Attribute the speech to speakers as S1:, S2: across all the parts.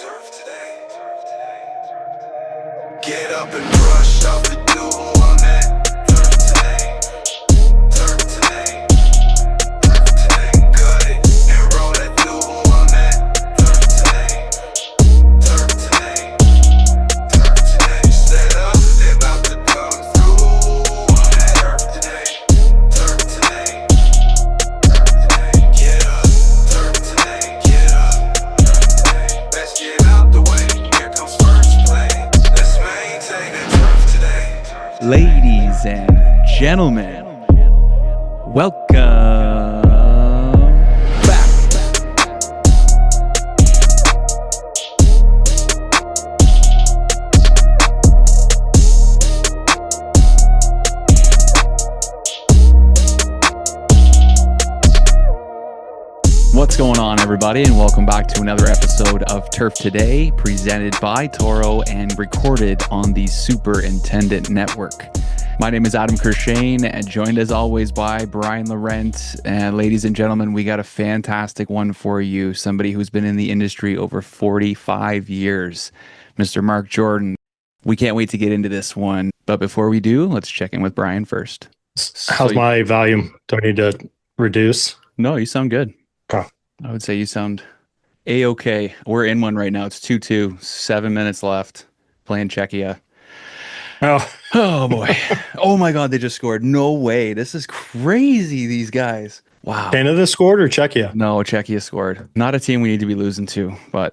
S1: Turf today. Get up and brush off the dew on that. Turf today. Turf today. Turf today. Cut it and roll that dew on that. Turf today. Turf today. Turf today. Set up, they about to come through on that. Turf today. Turf today. Turf today. Get up. Turf today. Get up. Turf today. Let's get out the way. Here comes first play. Let's maintain that turf today.
S2: Ladies and gentlemen, welcome back. What's going on, everybody, and welcome back to another episode of Turf Today, presented by Toro and recorded on the Superintendent Network. My name is Adam Kershane, and joined as always by Brian Laurent. And ladies and gentlemen, we got a fantastic one for you. Somebody who's been in the industry over 45 years, Mr. Mark Jordan. We can't wait to get into this one. But before we do, let's check in with Brian first.
S3: How's my volume? Do I need to reduce?
S2: No, you sound good.
S3: Okay.
S2: I would say you sound A-okay. We're in one right now. It's 2-2, 7 minutes left, playing Czechia. Oh boy. Oh my God, they just scored. No way. This is crazy, these guys. Wow.
S3: Canada scored or Czechia?
S2: No, Czechia scored. Not a team we need to be losing to, but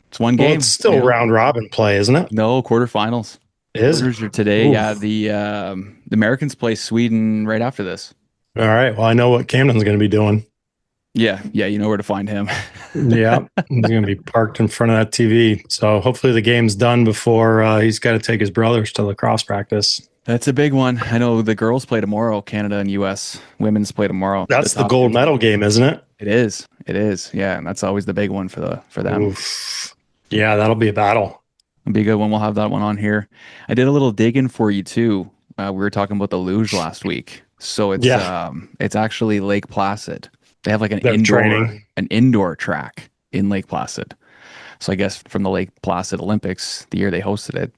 S2: it's one game.
S3: Well, it's still round robin play, isn't it?
S2: No, quarterfinals.
S3: Is
S2: Quarters are today.
S3: Oof.
S2: Yeah, the Americans play Sweden right after this.
S3: All right. Well, I know what Camden's going to be doing.
S2: Yeah, you know where to find him.
S3: Yeah. He's going to be parked in front of that TV. So hopefully the game's done before he's got to take his brothers to lacrosse practice.
S2: That's a big one. I know the girls play tomorrow, Canada and U.S. Women's play tomorrow.
S3: That's the gold medal game, isn't it?
S2: It is. Yeah, and that's always the big one for them.
S3: Oof. Yeah, that'll be a battle.
S2: It'll be a good one. We'll have that one on here. I did a little digging for you too. We were talking about the luge last week. So it's actually Lake Placid. They have like an indoor track in Lake Placid. So I guess from the Lake Placid Olympics, the year they hosted it,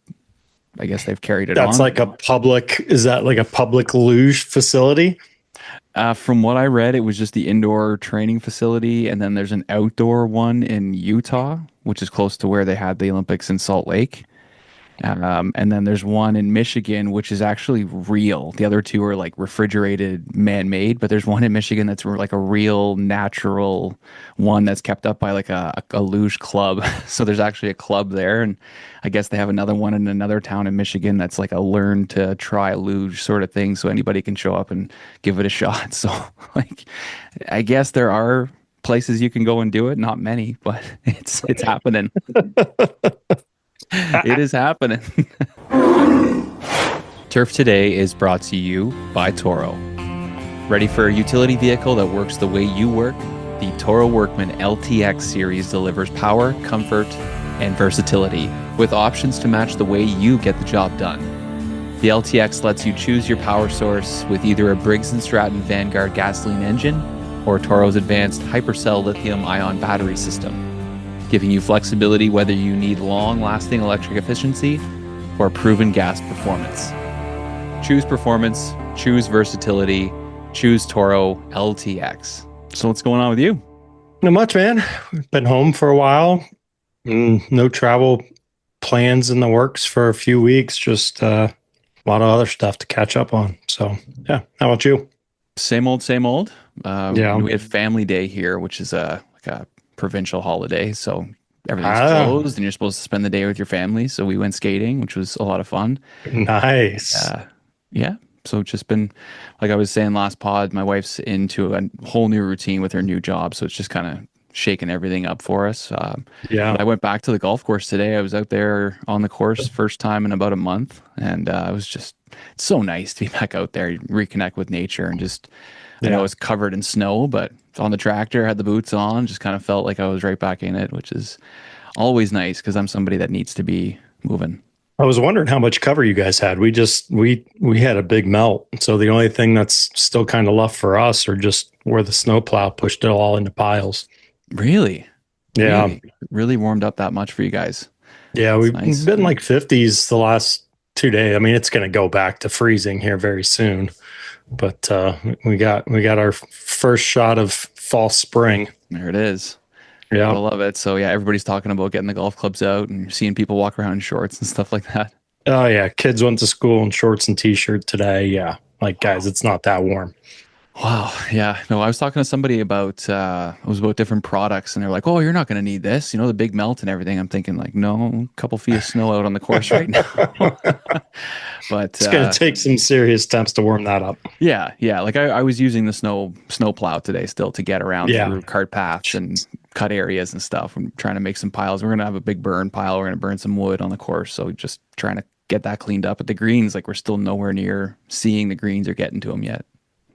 S2: I guess they've carried it on.
S3: Is that like a public luge facility?
S2: From what I read, it was just the indoor training facility. And then there's an outdoor one in Utah, which is close to where they had the Olympics in Salt Lake. And then there's one in Michigan, which is actually real. The other two are like refrigerated, man-made, but there's one in Michigan that's like a real natural one that's kept up by like a luge club. So there's actually a club there. And I guess they have another one in another town in Michigan that's like a learn to try luge sort of thing. So anybody can show up and give it a shot. So like, I guess there are places you can go and do it. Not many, but it's happening. It is happening. Turf Today is brought to you by Toro. Ready for a utility vehicle that works the way you work? The Toro Workman LTX series delivers power, comfort, and versatility with options to match the way you get the job done. The LTX lets you choose your power source with either a Briggs & Stratton Vanguard gasoline engine or Toro's advanced Hypercell lithium-ion battery system, giving you flexibility whether you need long-lasting electric efficiency or proven gas performance. Choose performance, choose versatility, choose Toro LTX. So what's going on with you?
S3: Not much, man. Been home for a while. No travel plans in the works for a few weeks. Just a lot of other stuff to catch up on. So, yeah. How about you?
S2: Same old.
S3: Yeah.
S2: We had Family Day here, which is like a provincial holiday, so everything's closed and you're supposed to spend the day with your family. So we went skating, which was a lot of fun.
S3: Nice.
S2: Yeah. So it's just been, like I was saying last pod, my wife's into a whole new routine with her new job. So it's just kind of shaking everything up for us.
S3: Yeah.
S2: I went back to the golf course today. I was out there on the course first time in about a month. And it was just, it's so nice to be back out there, reconnect with nature and just, I know it was covered in snow, but on the tractor, had the boots on, just kind of felt like I was right back in it, which is always nice because I'm somebody that needs to be moving.
S3: I was wondering how much cover you guys had. We had a big melt. So the only thing that's still kind of left for us are just where the snowplow pushed it all into piles.
S2: Really?
S3: Yeah.
S2: Really, really warmed up that much for you guys.
S3: Yeah.
S2: It's
S3: We've
S2: nice.
S3: been like 50s the last 2 days. I mean, it's going to go back to freezing here very soon, but we got our first shot of fall spring.
S2: There it is.
S3: Yeah.
S2: Gotta love it. So yeah, everybody's talking about getting the golf clubs out and seeing people walk around in shorts and stuff like that.
S3: Oh yeah. Kids went to school in shorts and t-shirt today. Yeah. Like guys, it's not that warm.
S2: Wow. Yeah. No, I was talking to somebody about it was about different products and they're like, "Oh, you're not going to need this, the big melt and everything." I'm thinking like, "No, a couple feet of snow out on the course right now." But
S3: It's going to take some serious temps to warm that up.
S2: yeah, yeah. Like I was using the snow plow today still to get around
S3: Yeah.
S2: through cart paths and cut areas and stuff. I'm trying to make some piles. We're gonna have a big burn pile. We're gonna burn some wood on the course. So just trying to get that cleaned up. But the greens, like we're still nowhere near seeing the greens or getting to them yet.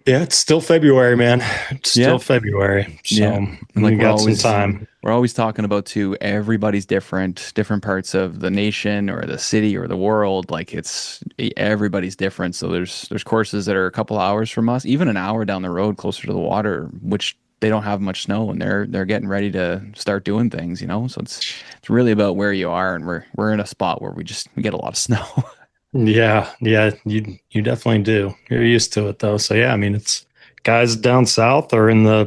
S3: Yeah, it's still February, man. It's still
S2: Yeah.
S3: February. So
S2: Yeah. And
S3: we
S2: like
S3: got some time.
S2: we're always talking about too, everybody's different parts of the nation or the city or the world. Like everybody's different. So there's courses that are a couple hours from us, even an hour down the road closer to the water, which they don't have much snow and they're getting ready to start doing things. So it's really about where you are, and we're in a spot where we get a lot of snow.
S3: Yeah, you definitely do. You're used to it though. So yeah, I mean, it's guys down south are in the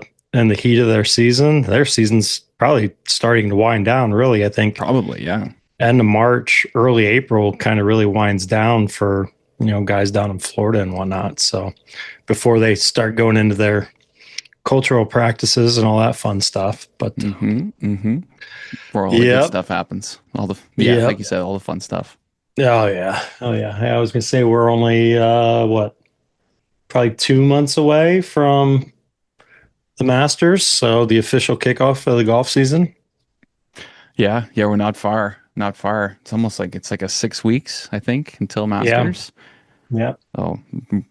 S3: heat of their season. Their season's probably starting to wind down. Really, I think
S2: Probably, yeah.
S3: end of March, early April, kind of really winds down for guys down in Florida and whatnot. So before they start going into their cultural practices and all that fun stuff. But
S2: Where all the good
S3: Yep.
S2: stuff happens.
S3: Yep.
S2: Like you said, all the fun stuff.
S3: oh yeah, I was gonna say we're only probably 2 months away from the Masters, so the official kickoff of the golf season.
S2: Yeah, yeah, we're not far. Not far. It's like a 6 weeks, I think, until Masters.
S3: Yeah,
S2: So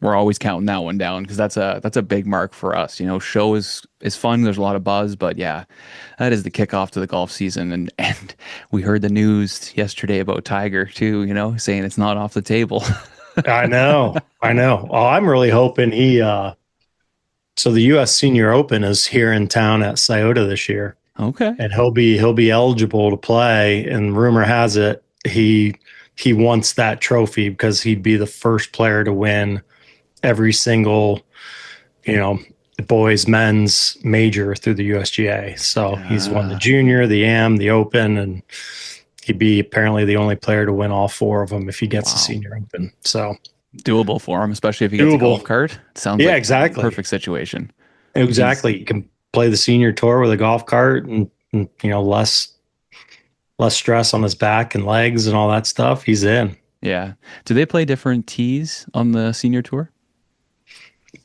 S2: we're always counting that one down because that's a big mark for us. Show is fun. There's a lot of buzz, but yeah, that is the kickoff to the golf season. And we heard the news yesterday about Tiger too. Saying it's not off the table.
S3: I know. Well, I'm really hoping he. So the U.S. Senior Open is here in town at Scioto this year,
S2: Okay.
S3: and he'll be eligible to play. And rumor has it he wants that trophy because he'd be the first player to win every single, boys, men's major through the USGA. So he's won the junior, the AM, the Open, and he'd be apparently the only player to win all four of them if he gets the Senior Open. So
S2: Doable for him, especially if he gets a golf cart. It sounds like
S3: exactly.
S2: a perfect situation.
S3: Exactly. You can play the senior tour with a golf cart and less stress on his back and legs and all that stuff. He's in.
S2: Yeah. Do they play different tees on the senior tour?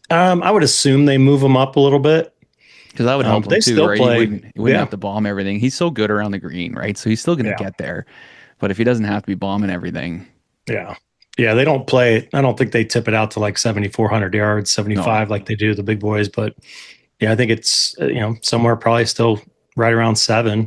S3: I would assume they move him up a little bit.
S2: Because that would help him
S3: they
S2: too,
S3: still
S2: right?
S3: play-
S2: He wouldn't have to bomb everything. He's so good around the green, right? So he's still going to get there. But if he doesn't have to be bombing everything.
S3: Yeah. Yeah, they don't play. I don't think they tip it out to like 7,400 yards, 75 like they do the big boys. But yeah, I think it's, somewhere probably still right around 7.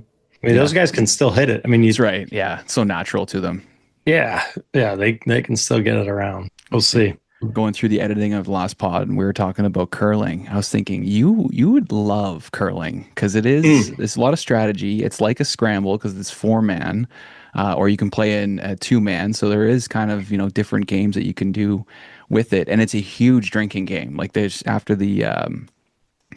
S3: I mean, those guys can still hit it. I mean,
S2: He's right. Yeah. It's so natural to them.
S3: Yeah. They can still get it around. We'll see.
S2: Going through the editing of the last pod and we were talking about curling. I was thinking you would love curling because it's a lot of strategy. It's like a scramble because it's 4-man, or you can play in a 2-man. So there is kind of, different games that you can do with it. And it's a huge drinking game. Like there's after the,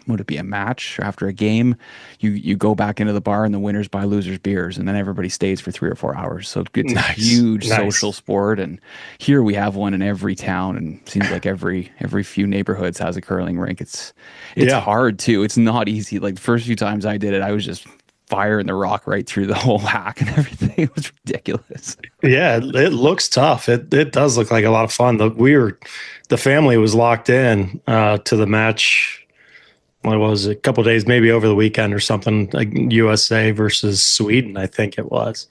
S2: would it be a match or after a game, you go back into the bar and the winners buy losers beers and then everybody stays for 3 or 4 hours. So it's a huge social sport. And here we have one in every town, and it seems like every few neighborhoods has a curling rink. It's hard too. It's not easy. Like the first few times I did it, I was just firing the rock right through the whole hack and everything. It was ridiculous.
S3: Yeah, it looks tough. It does look like a lot of fun. The family was locked in to the match. What was it, a couple of days, maybe over the weekend or something, like USA versus Sweden, I think it was.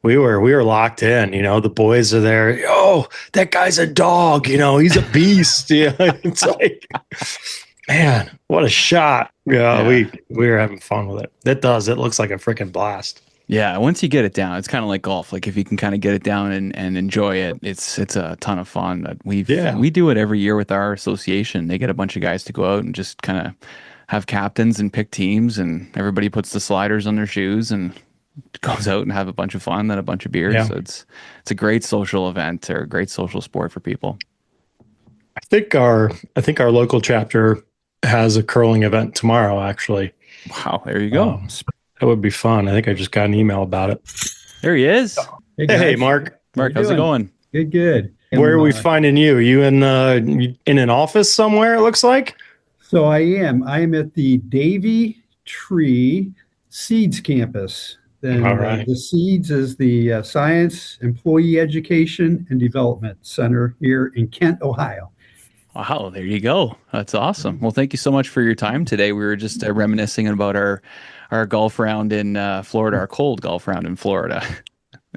S3: We were locked in. The boys are there. Oh, that guy's a dog. He's a beast. It's like, man, what a shot. Yeah. We were having fun with it. It does. It looks like a freaking blast.
S2: Yeah, once you get it down, it's kind of like golf. Like if you can kind of get it down and enjoy it, it's a ton of fun. We do it every year with our association. They get a bunch of guys to go out and just kind of have captains and pick teams, and everybody puts the sliders on their shoes and goes out and have a bunch of fun and a bunch of beers.
S3: Yeah.
S2: So it's a great social event or a great social sport for people.
S3: I think our local chapter has a curling event tomorrow, actually.
S2: Wow, there you go.
S3: That would be fun. I think I just got an email about it.
S2: There he is.
S3: Hey,
S4: guys.
S3: Mark.
S2: Mark,
S4: How you
S2: how's it
S4: doing?
S2: going?
S4: Good.
S3: Where are we finding you? Are you in an office somewhere, it looks like?
S4: So I am at the Davy Tree Seeds campus. Then
S3: All right.
S4: the Seeds is the Science Employee Education and Development Center here in Kent, Ohio.
S2: Wow, there you go. That's awesome. Well, thank you so much for your time today. We were just reminiscing about our golf round in Florida, our cold golf round in Florida.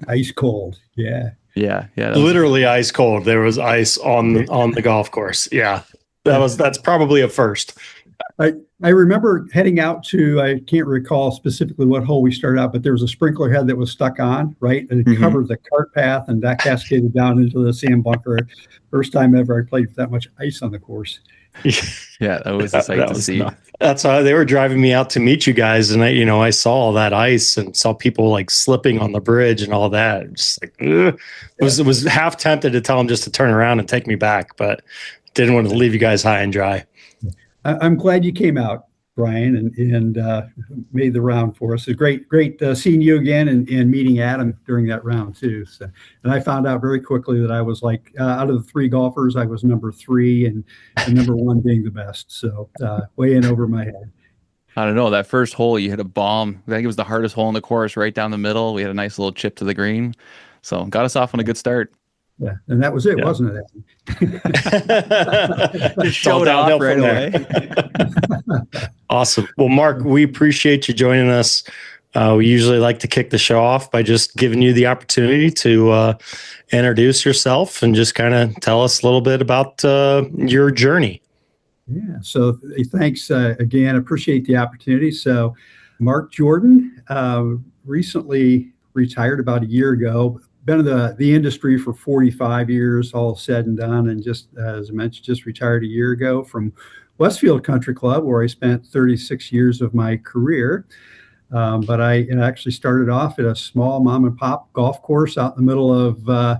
S4: Ice cold. Yeah.
S2: Yeah.
S3: Literally ice cold. There was ice on the golf course. Yeah. That's probably a first.
S4: I remember heading out to, I can't recall specifically what hole we started out, but there was a sprinkler head that was stuck on, right? And it covered the cart path, and that cascaded down into the sand bunker. First time ever I played with that much ice on the course.
S2: Yeah, that was a sight to see.
S3: That's how they were driving me out to meet you guys, and I saw all that ice and saw people like slipping on the bridge and all that. Just like, was half tempted to tell them just to turn around and take me back, but didn't want to leave you guys high and dry.
S4: I'm glad you came out, Brian, and made the round for us. It's great seeing you again and meeting Adam during that round too. So, and I found out very quickly that I was like, out of the three golfers, I was number 3 and number 1 being the best. So way in over my head.
S2: I don't know. That first hole, you hit a bomb. I think it was the hardest hole in the course, right down the middle. We had a nice little chip to the green. So got us off on a good start.
S4: Yeah, and that was it, wasn't it?
S2: Just showed off right away.
S3: Awesome. Well, Mark, we appreciate you joining us. We usually like to kick the show off by just giving you the opportunity to introduce yourself and just kind of tell us a little bit about your journey.
S4: Yeah, so thanks again. Appreciate the opportunity. So Mark Jordan recently retired about a year ago. Been in the industry for 45 years, all said and done, and just as I mentioned, just retired a year ago from Westfield Country Club, where I spent 36 years of my career. But I actually started off at a small mom and pop golf course out in the middle of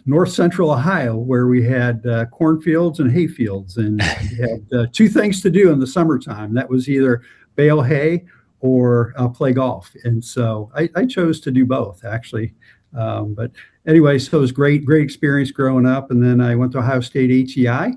S4: north central Ohio, where we had cornfields and hay fields, and we had 2 things to do in the summertime. That was either bale hay or play golf, and so I chose to do both, actually. But anyway, so it was great experience growing up. And then I went to Ohio State HEI,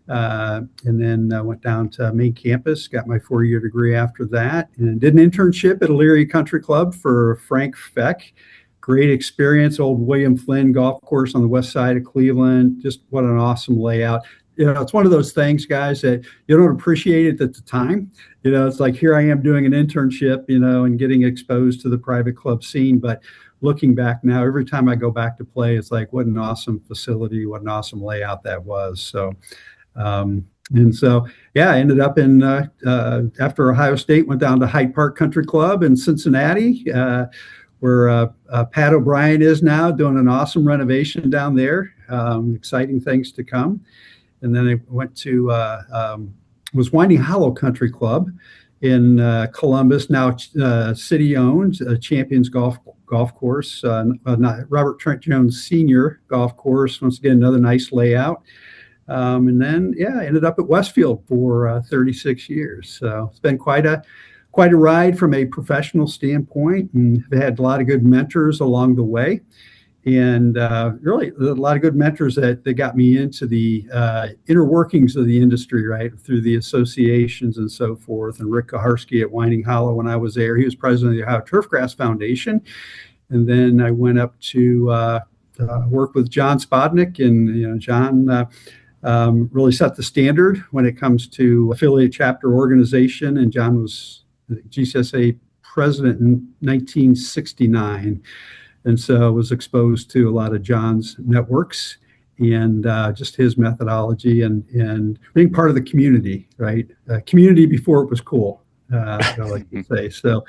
S4: and then went down to main campus, got my 4-year degree after that, and did an internship at Elyria Country Club for Frank Feck. Great experience, old William Flynn golf course on the west side of Cleveland. Just what an awesome layout. It's one of those things, guys, that you don't appreciate it at the time. It's like, here I am doing an internship, and getting exposed to the private club scene. But looking back now, every time I go back to play, it's like, what an awesome facility, what an awesome layout that was. So, I ended up in, after Ohio State, went down to Hyde Park Country Club in Cincinnati, where Pat O'Brien is now, doing an awesome renovation down there. Exciting things to come. And then I went to, was Winding Hollow Country Club in Columbus, now city-owned, Champions Golf Course, not Robert Trent Jones Sr. Golf Course. Once again, another nice layout. And then, ended up at Westfield for 36 years. So it's been quite a ride from a professional standpoint, and I've had a lot of good mentors along the way. And really a lot of good mentors that got me into the inner workings of the industry, right, through the associations and so forth. And Rick Kaharski at Winding Hollow, when I was there, he was president of the Ohio Turfgrass Foundation. And then I went up to work with John Spodnick, and John really set the standard when it comes to affiliate chapter organization. And John was GCSAA president in 1969. And so I was exposed to a lot of John's networks and just his methodology and being part of the community, right? Community before it was cool, I like to say. So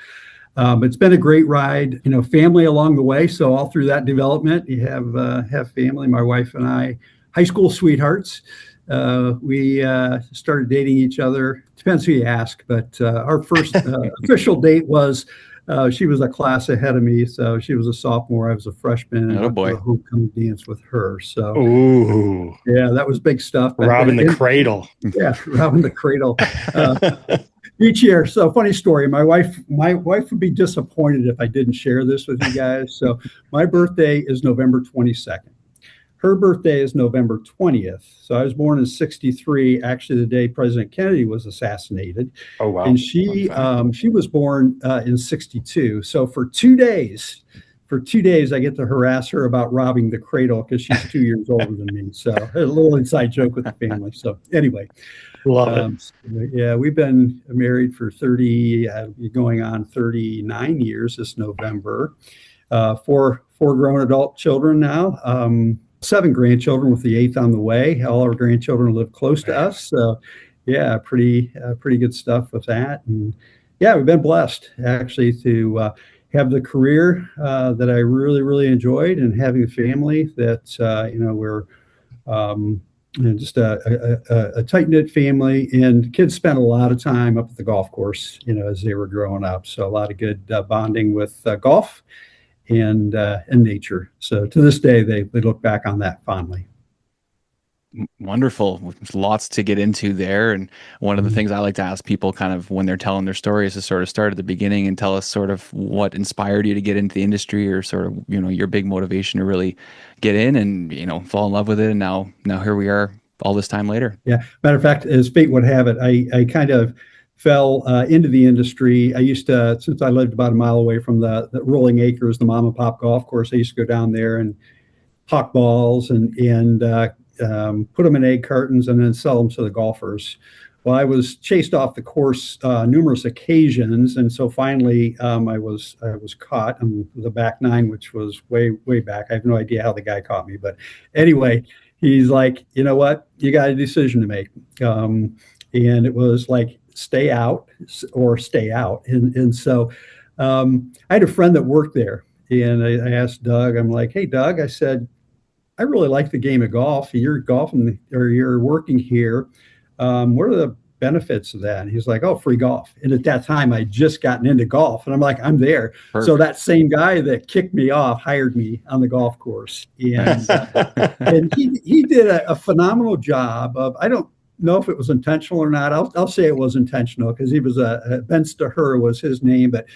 S4: it's been a great ride, family along the way. So all through that development, you have family, my wife and I, high school sweethearts. We started dating each other. Depends who you ask, but our first official date was she was a class ahead of me, so she was a sophomore, I was a freshman, and
S2: Oh
S4: went to
S2: boy.
S4: the homecoming dance with her. So
S3: Ooh,
S4: yeah, that was big stuff. But
S3: robbing the
S4: and-
S3: cradle.
S4: yeah, robbing the cradle. Each year. So funny story. My wife would be disappointed if I didn't share this with you guys. So my birthday is November 22nd. Her birthday is November 20th. So I was born in 63, actually the day President Kennedy was assassinated.
S3: Oh wow.
S4: And
S2: Fun
S4: she was born in 62. So for 2 days, I get to harass her about robbing the cradle because she's 2 years older than me. So a little inside joke with the family. So anyway,
S3: Love it.
S4: yeah, we've been married for 30, going on 39 years this November. Four grown adult children now. 7 grandchildren with the eighth on the way. All our grandchildren live close to us. So yeah, pretty good stuff with that. And yeah, we've been blessed actually to have the career that I really, really enjoyed, and having a family that we're just a tight knit family, and kids spent a lot of time up at the golf course, as they were growing up. So a lot of good bonding with golf and nature. So to this day, they look back on that fondly.
S2: Wonderful. There's lots to get into there. And one of the things I like to ask people kind of when they're telling their stories is sort of start at the beginning and tell us sort of what inspired you to get into the industry, or sort of, your big motivation to really get in and, fall in love with it. And now here we are all this time later.
S4: Yeah. Matter of fact, as fate would have it, I kind of fell into the industry. I used to, since I lived about a mile away from the Rolling Acres, the mom and pop golf course, I used to go down there and hawk balls and put them in egg cartons and then sell them to the golfers. Well, I was chased off the course numerous occasions, and so finally I was caught on the back nine, which was way back. I have no idea how the guy caught me, but anyway, he's like, you know what, you got a decision to make, and it was like stay out or stay out, and so I had a friend that worked there, and I asked Doug, I'm like, hey Doug, I said, I really like the game of golf. You're golfing or you're working here. What are the benefits of that? And he's like, oh, free golf. And at that time, I'd just gotten into golf. And I'm like, I'm there.
S2: Perfect.
S4: So that same guy that kicked me off hired me on the golf course. And, and he did a phenomenal job of, I don't know if it was intentional or not. I'll say it was intentional because he was Ben Staher was his name, but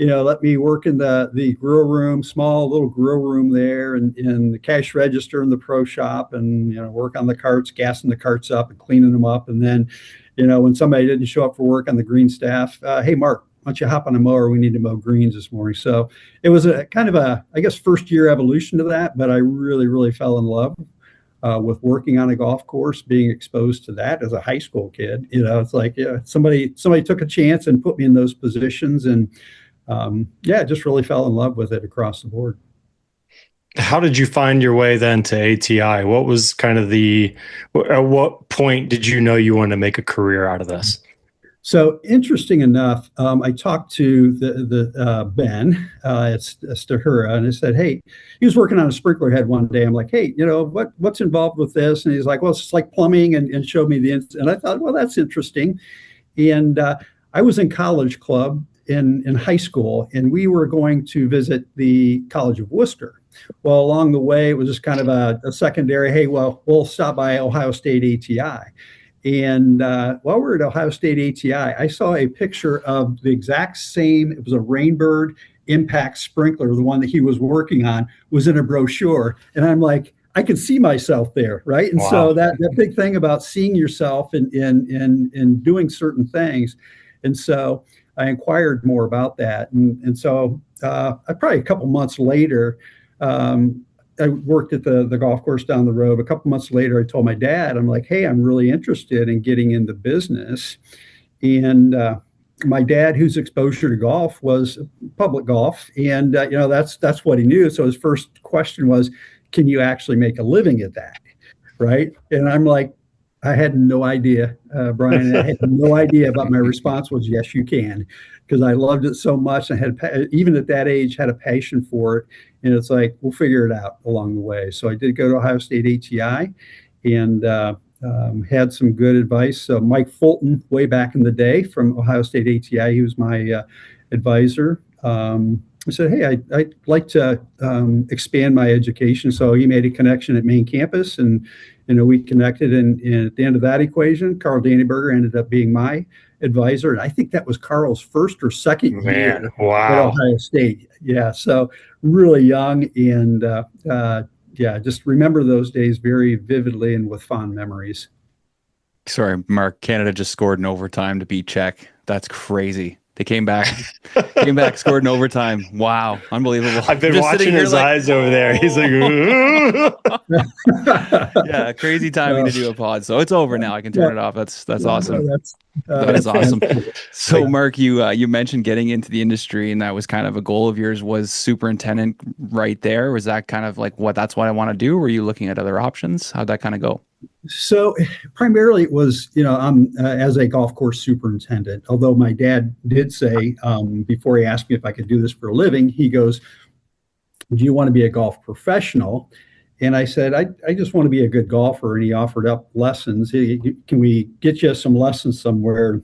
S4: let me work in the grill room, small little grill room there, and in the cash register in the pro shop, and work on the carts, gassing the carts up and cleaning them up. And then, when somebody didn't show up for work on the green staff, hey Mark, why don't you hop on a mower? We need to mow greens this morning. So it was a kind of I guess first year evolution to that, but I really, really fell in love with working on a golf course, being exposed to that as a high school kid. It's like, somebody took a chance and put me in those positions, and just really fell in love with it across the board.
S3: How did you find your way then to ATI? What was kind of at what point did you know you wanted to make a career out of this?
S4: So interesting enough, I talked to the Ben at Stahura, and I said, hey, he was working on a sprinkler head one day. I'm like, hey, what's involved with this? And he's like, well, it's like plumbing, and showed me and I thought, well, that's interesting. And I was in college club in high school, and we were going to visit the College of Worcester. Well, along the way, it was just kind of a secondary, hey, well, we'll stop by Ohio State ATI. And while we were at Ohio State ATI, I saw a picture of the exact same, it was a Rainbird impact sprinkler, the one that he was working on, was in a brochure. And I'm like, I could see myself there, right? And so that big thing about seeing yourself in doing certain things. And so I inquired more about that. And so probably a couple months later, I worked at the golf course down the road. A couple months later, I told my dad, I'm like, hey, I'm really interested in getting into business. And my dad, whose exposure to golf was public golf, and that's what he knew. So his first question was, can you actually make a living at that? Right. And I'm like, I had no idea, Brian. I had no idea, but my response was, yes, you can, because I loved it so much. I had, even at that age, had a passion for it. And it's like, we'll figure it out along the way. So I did go to Ohio State ATI, and had some good advice. Mike Fulton, way back in the day from Ohio State ATI, he was my advisor. I said, hey, I'd like to expand my education. So he made a connection at main campus, and we connected. And at the end of that equation, Carl Danneberger ended up being my advisor. And I think that was Carl's first or second year at Ohio State. Yeah, so really young, and just remember those days very vividly and with fond memories.
S2: Sorry, Mark, Canada just scored in overtime to beat Czech. That's crazy. They came back, scored in overtime. Wow, unbelievable.
S3: I've been watching his eyes over there. He's like,
S2: yeah, crazy timing to do a pod. So it's over now. I can turn it off. That's awesome. That is awesome. So, Mark, you mentioned getting into the industry, and that was kind of a goal of yours. Was superintendent right there? Was that kind of like that's what I want to do? Or were you looking at other options? How'd that kind of go?
S4: So primarily it was, I'm as a golf course superintendent, although my dad did say before he asked me if I could do this for a living, he goes, do you want to be a golf professional? And I said, I just want to be a good golfer. And he offered up lessons. Can we get you some lessons somewhere?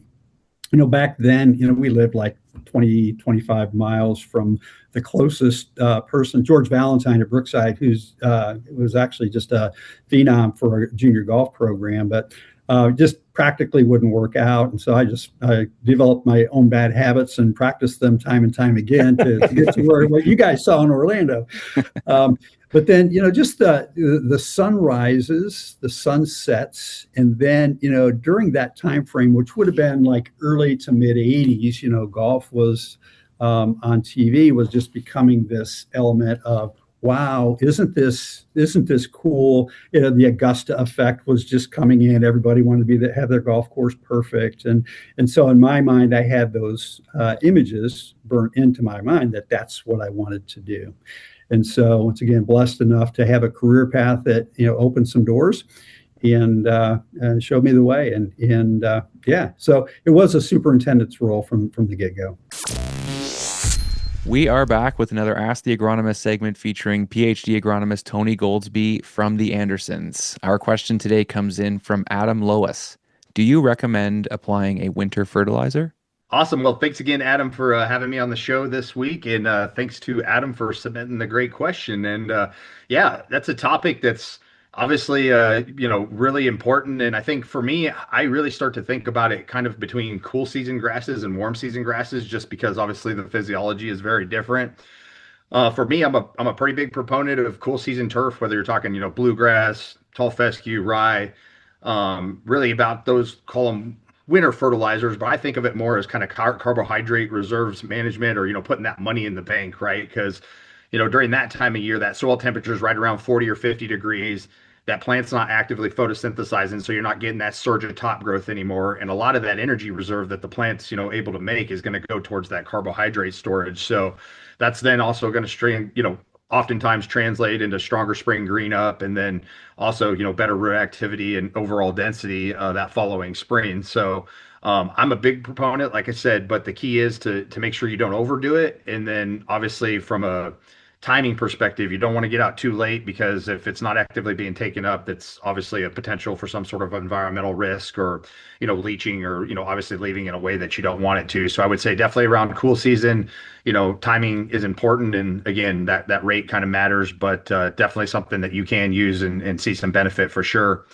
S4: Back then, we lived like 25 miles from the closest person, George Valentine at Brookside, who's was actually just a phenom for a junior golf program, but just practically wouldn't work out. And so I developed my own bad habits and practiced them time and time again to get to what you guys saw in Orlando. But then, just the sun rises, the sun sets, and then, during that time frame, which would have been like early to mid 80s, golf was on TV, was just becoming this element of, wow, isn't this cool? The Augusta effect was just coming in. Everybody wanted to have their golf course perfect, and so in my mind, I had those images burnt into my mind that's what I wanted to do. And so, once again, blessed enough to have a career path that opened some doors and showed me the way. And so it was a superintendent's role from the get-go.
S2: We are back with another Ask the Agronomist segment featuring PhD agronomist Tony Goldsby from the Andersons. Our question today comes in from Adam Lois. Do you recommend applying a winter fertilizer?
S5: Awesome. Well, thanks again, Adam, for having me on the show this week. And thanks to Adam for submitting the great question. And that's a topic that's obviously, really important. And I think for me, I really start to think about it kind of between cool season grasses and warm season grasses, just because obviously the physiology is very different. For me, I'm a pretty big proponent of cool season turf, whether you're talking, bluegrass, tall fescue, rye, really about those, call them winter fertilizers, but I think of it more as kind of carbohydrate reserves management, or, putting that money in the bank, right? Because, during that time of year, that soil temperature is right around 40 or 50 degrees. That plant's not actively photosynthesizing, so you're not getting that surge of top growth anymore. And a lot of that energy reserve that the plant's, able to make is going to go towards that carbohydrate storage. So that's then also going to oftentimes translate into stronger spring green up, and then also, better root activity and overall density that following spring. So I'm a big proponent, like I said, but the key is to make sure you don't overdo it. And then obviously from a timing perspective, you don't want to get out too late, because if it's not actively being taken up, that's obviously a potential for some sort of environmental risk, or, leaching, or, obviously leaving in a way that you don't want it to. So I would say definitely around cool season, timing is important. And again, that rate kind of matters, but definitely something that you can use and see some benefit for sure.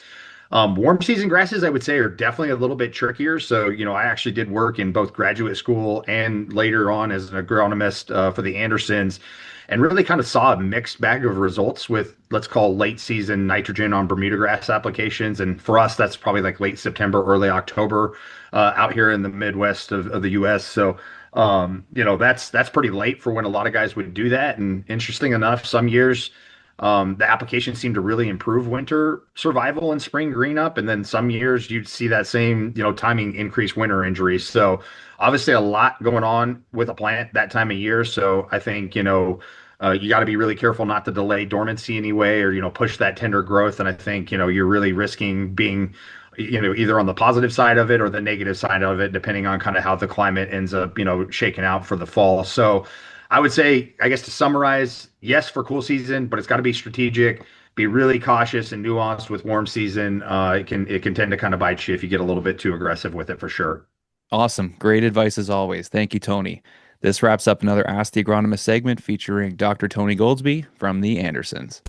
S5: Warm season grasses, I would say, are definitely a little bit trickier. So, I actually did work in both graduate school and later on as an agronomist for the Andersons, and really kind of saw a mixed bag of results with, let's call, late season nitrogen on Bermuda grass applications. And for us, that's probably like late September, early October out here in the Midwest of the US. So, that's pretty late for when a lot of guys would do that. And interesting enough, some years, the application seemed to really improve winter survival and spring green up. And then some years you'd see that same, timing increase winter injuries. So obviously a lot going on with a plant that time of year. So I think, you got to be really careful not to delay dormancy anyway, or, push that tender growth. And I think, you're really risking being, either on the positive side of it or the negative side of it, depending on kind of how the climate ends up, shaking out for the fall. So I would say, I guess to summarize, yes, for cool season, but it's got to be strategic. be really cautious and nuanced with warm season. It can tend to kind of bite you if you get a little bit too aggressive with it for sure.
S2: Awesome. Great advice as always. Thank you, Tony. This wraps up another Ask the Agronomist segment featuring Dr. Tony Goldsby from the Andersons.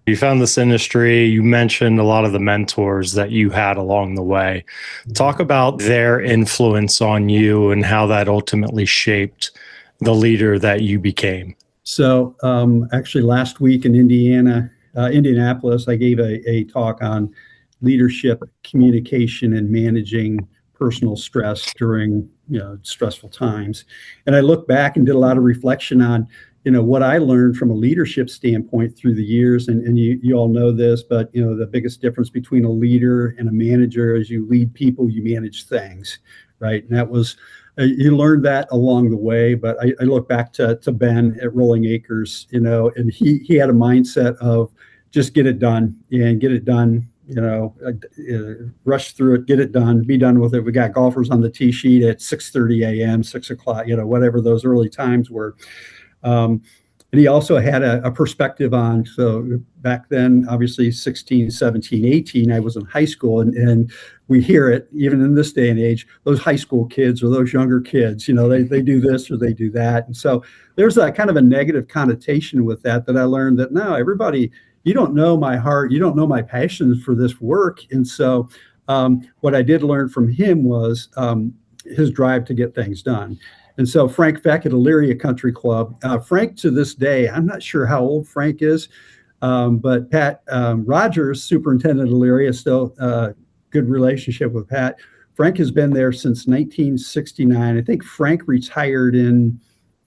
S3: You found this industry, you mentioned a lot of the mentors that you had along the way. Talk about their influence on you and how that ultimately shaped the leader that you became.
S4: So actually last week in Indianapolis, I gave a talk on leadership, communication, and managing personal stress during stressful times. And I looked back and did a lot of reflection on what I learned from a leadership standpoint through the years. And you all know this, but the biggest difference between a leader and a manager is you lead people, you manage things, right? And that was you learned that along the way. But I look back to Ben at Rolling Acres, and he had a mindset of just get it done and get it done. Rush through it, get it done, be done with it. We got golfers on the tee sheet at 6:30 a.m., 6 o'clock, whatever those early times were. And he also had a perspective on, so back then, obviously 16, 17, 18, I was in high school, and we hear it even in this day and age, those high school kids or those younger kids, they do this or they do that. And so there's a kind of a negative connotation with that I learned that no, everybody, you don't know my heart, you don't know my passion for this work. And so what I did learn from him was his drive to get things done. And so Frank Feck at Elyria Country Club, Frank to this day, I'm not sure how old Frank is, but Pat Rogers, superintendent at Elyria, still good relationship with Pat. Frank has been there since 1969. I think Frank retired in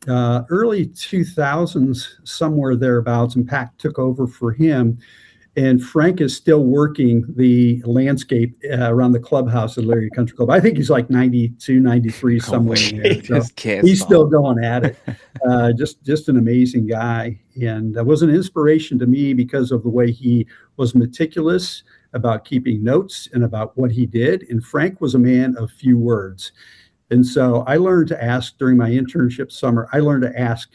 S4: early 2000s, somewhere thereabouts, and Pat took over for him. And Frank is still working the landscape around the clubhouse at Elyria Country Club. I think he's like 92, 93, somewhere in there. So he's still going at it. Just an amazing guy. And was an inspiration to me because of the way he was meticulous about keeping notes and about what he did. And Frank was a man of few words. And so I learned to ask during my internship summer, I learned to ask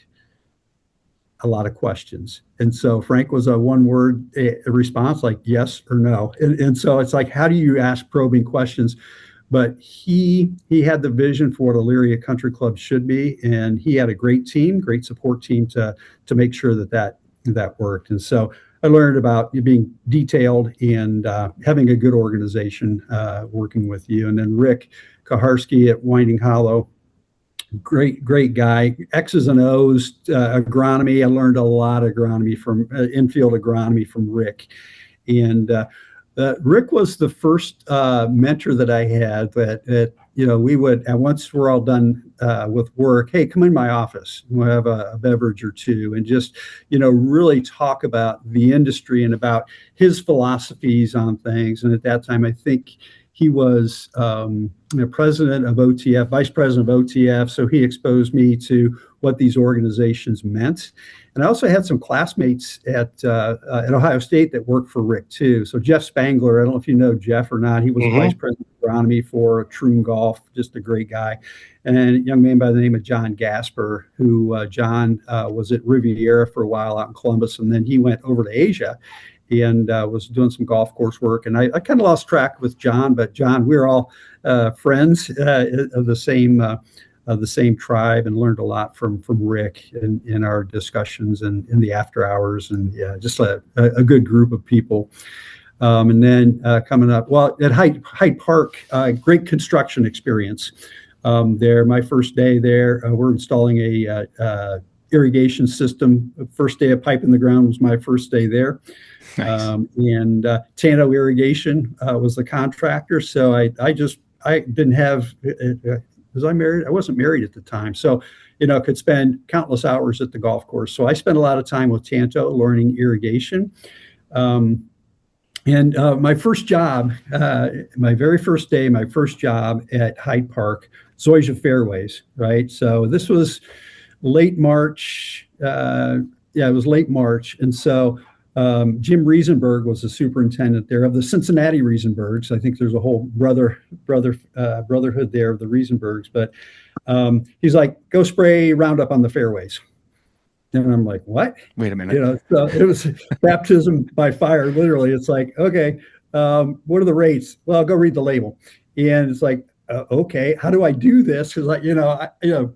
S4: a lot of questions. And so Frank was a one-word response, like yes or no. And so it's like, how do you ask probing questions? But he had the vision for what Elyria Country Club should be, and he had a great team, great support team to make sure that worked. And so I learned about being detailed and having a good organization working with you. And then Rick Kaharski at Winding Hollow, great guy. X's and O's, agronomy. I learned a lot of agronomy from infield agronomy from Rick. And Rick was the first mentor that I had that we would, and once we're all done with work, hey, come in my office. We'll have a beverage or two and just, really talk about the industry and about his philosophies on things. And at that time, I think he was president of OTF, vice president of OTF. So he exposed me to what these organizations meant. And I also had some classmates at Ohio State that worked for Rick too. So Jeff Spangler, I don't know if you know Jeff or not. He was vice president of agronomy for Troon Golf, just a great guy. And a young man by the name of John Gasper, who John was at Riviera for a while out in Columbus. And then he went over to Asia and was doing some golf course work. And I kind of lost track with John, but John, we're all friends of the same tribe, and learned a lot from Rick in our discussions and in the after hours, and just a good group of people. And then coming up, well, at Hyde Park, great construction experience there. My first day there, we're installing a irrigation system. First day of pipe in the ground was my first day there. Nice. And Tano Irrigation was the contractor. So I didn't have, was I married? I wasn't married at the time. So, could spend countless hours at the golf course. So I spent a lot of time with Tanto learning irrigation. And my first job, my very first day, my first job at Hyde Park, Zoysia Fairways, right? So this was late March. It was late March. And so Jim Riesenberg was the superintendent there of the Cincinnati Riesenbergs. I think there's a whole brotherhood there of the Riesenbergs. But he's like, go spray Roundup on the fairways. And I'm like, what?
S2: Wait a minute.
S4: So it was baptism by fire, literally. It's like, okay, what are the rates? Well, go read the label. And it's like, okay, how do I do this? Because like,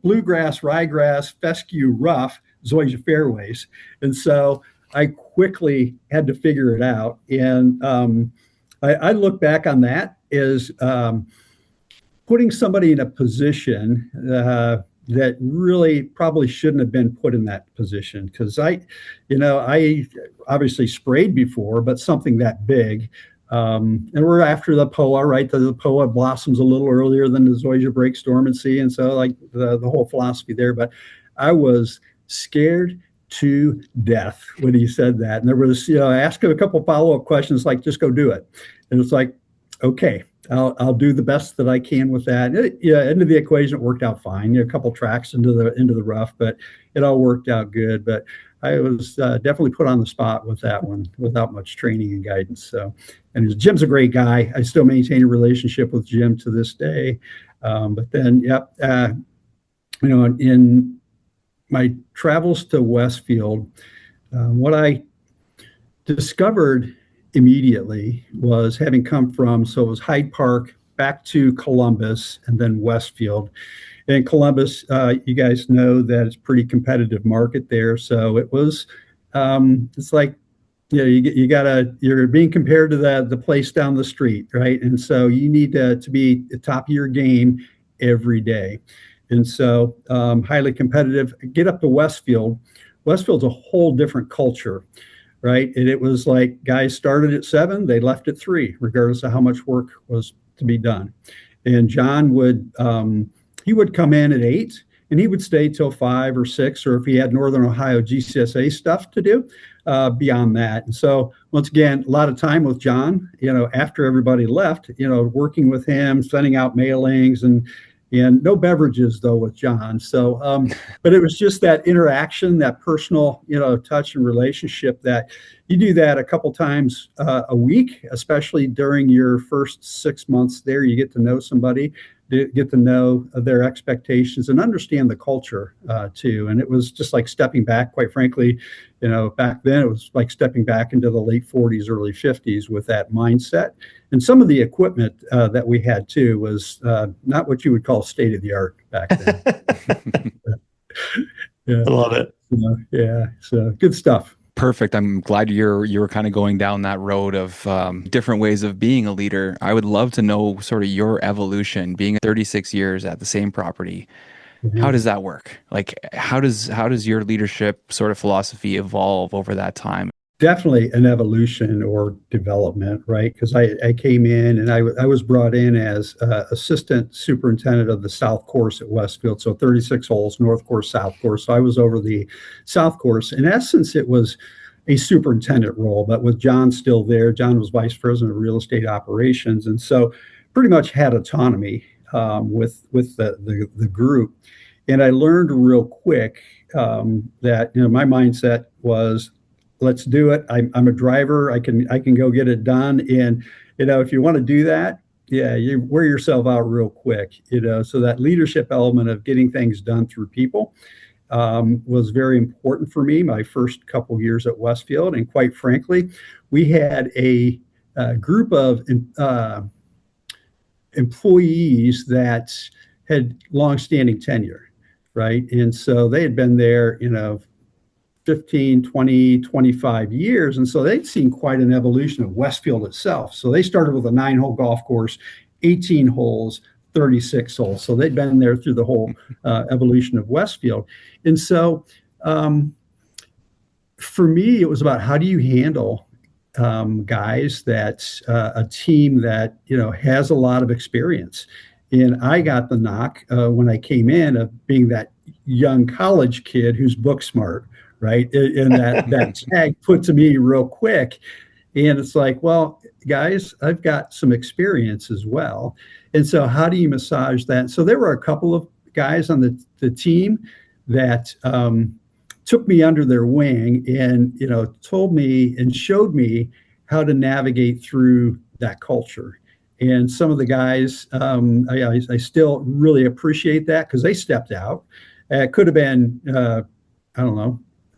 S4: bluegrass, ryegrass, fescue, rough, zoysia fairways. And so I quickly had to figure it out. And I look back on that as putting somebody in a position that really probably shouldn't have been put in that position, because I obviously sprayed before, but something that big. And we're after the POA, right? The POA blossoms a little earlier than the zoysia breaks dormancy, and so like the whole philosophy there. But I was scared to death when he said that, and there was, I asked him a couple follow-up questions like, just go do it, and it's like, okay. I'll do the best that I can with that. Into the equation, it worked out fine. A couple tracks into the rough, but it all worked out good. But I was definitely put on the spot with that one without much training and guidance. So, and Jim's a great guy. I still maintain a relationship with Jim to this day. But then, in my travels to Westfield, what I discovered immediately was, having come from, so it was Hyde Park back to Columbus and then Westfield. And Columbus, you guys know that it's a pretty competitive market there. So it was, it's like, you're being compared to the place down the street, right? And so you need to be at the top of your game every day. And so highly competitive. Get up to Westfield. Westfield's a whole different culture. Right. And it was like guys started at 7, they left at 3, regardless of how much work was to be done. And John would he would come in at 8 and he would stay till 5 or 6, or if he had Northern Ohio GCSAA stuff to do beyond that. And so once again, a lot of time with John, after everybody left, working with him, sending out mailings, and no beverages though with John. So, but it was just that interaction, that personal, touch and relationship, that you do that a couple times a week, especially during your first 6 months there. You get to know somebody, get to know their expectations, and understand the culture too. And it was just like stepping back, quite frankly, back then it was like stepping back into the late 40s, early 50s with that mindset. And some of the equipment that we had too was not what you would call state of the art back then. Yeah.
S3: I love it.
S4: Yeah. So good stuff.
S2: Perfect. I'm glad you were kind of going down that road of different ways of being a leader. I would love to know sort of your evolution, being 36 years at the same property. Mm-hmm. How does that work? Like, how does your leadership sort of philosophy evolve over that time?
S4: Definitely an evolution or development, right? Because I came in and I was brought in as assistant superintendent of the South Course at Westfield. So 36 holes, North Course, South Course. So I was over the South Course. In essence, it was a superintendent role, but with John still there. John was vice president of real estate operations. And so pretty much had autonomy with the group. And I learned real quick that my mindset was, let's do it. I'm a driver. I can go get it done. And if you want to do that, you wear yourself out real quick. So that leadership element of getting things done through people was very important for me my first couple years at Westfield. And quite frankly, we had a group of employees that had longstanding tenure, right? And so they had been there, 15, 20, 25 years. And so they'd seen quite an evolution of Westfield itself. So they started with a 9-hole golf course, 18 holes, 36 holes. So they'd been there through the whole evolution of Westfield. And so for me, it was about, how do you handle guys that a team that, has a lot of experience. And I got the knock when I came in of being that young college kid who's book smart, right? And that tag put to me real quick. And it's like, well, guys, I've got some experience as well. And so how do you massage that? So there were a couple of guys on the team that took me under their wing and, told me and showed me how to navigate through that culture. And some of the guys, I still really appreciate that, because they stepped out. It could have been,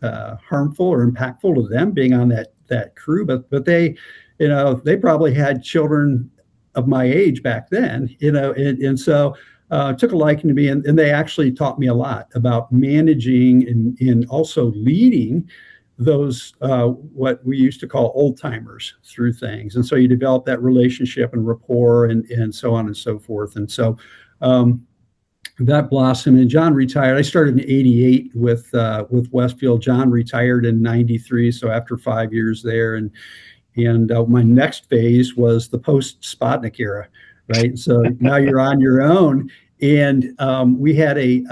S4: harmful or impactful to them being on that crew, but they, they probably had children of my age back then, and so took a liking to me, and they actually taught me a lot about managing and also leading those what we used to call old timers through things. And so you develop that relationship and rapport and so on and so forth. And so that blossomed, and John retired. I started in '88 with Westfield. John retired in '93, so after 5 years there, and my next phase was the post Spotnik era, right? So now you're on your own, and we had a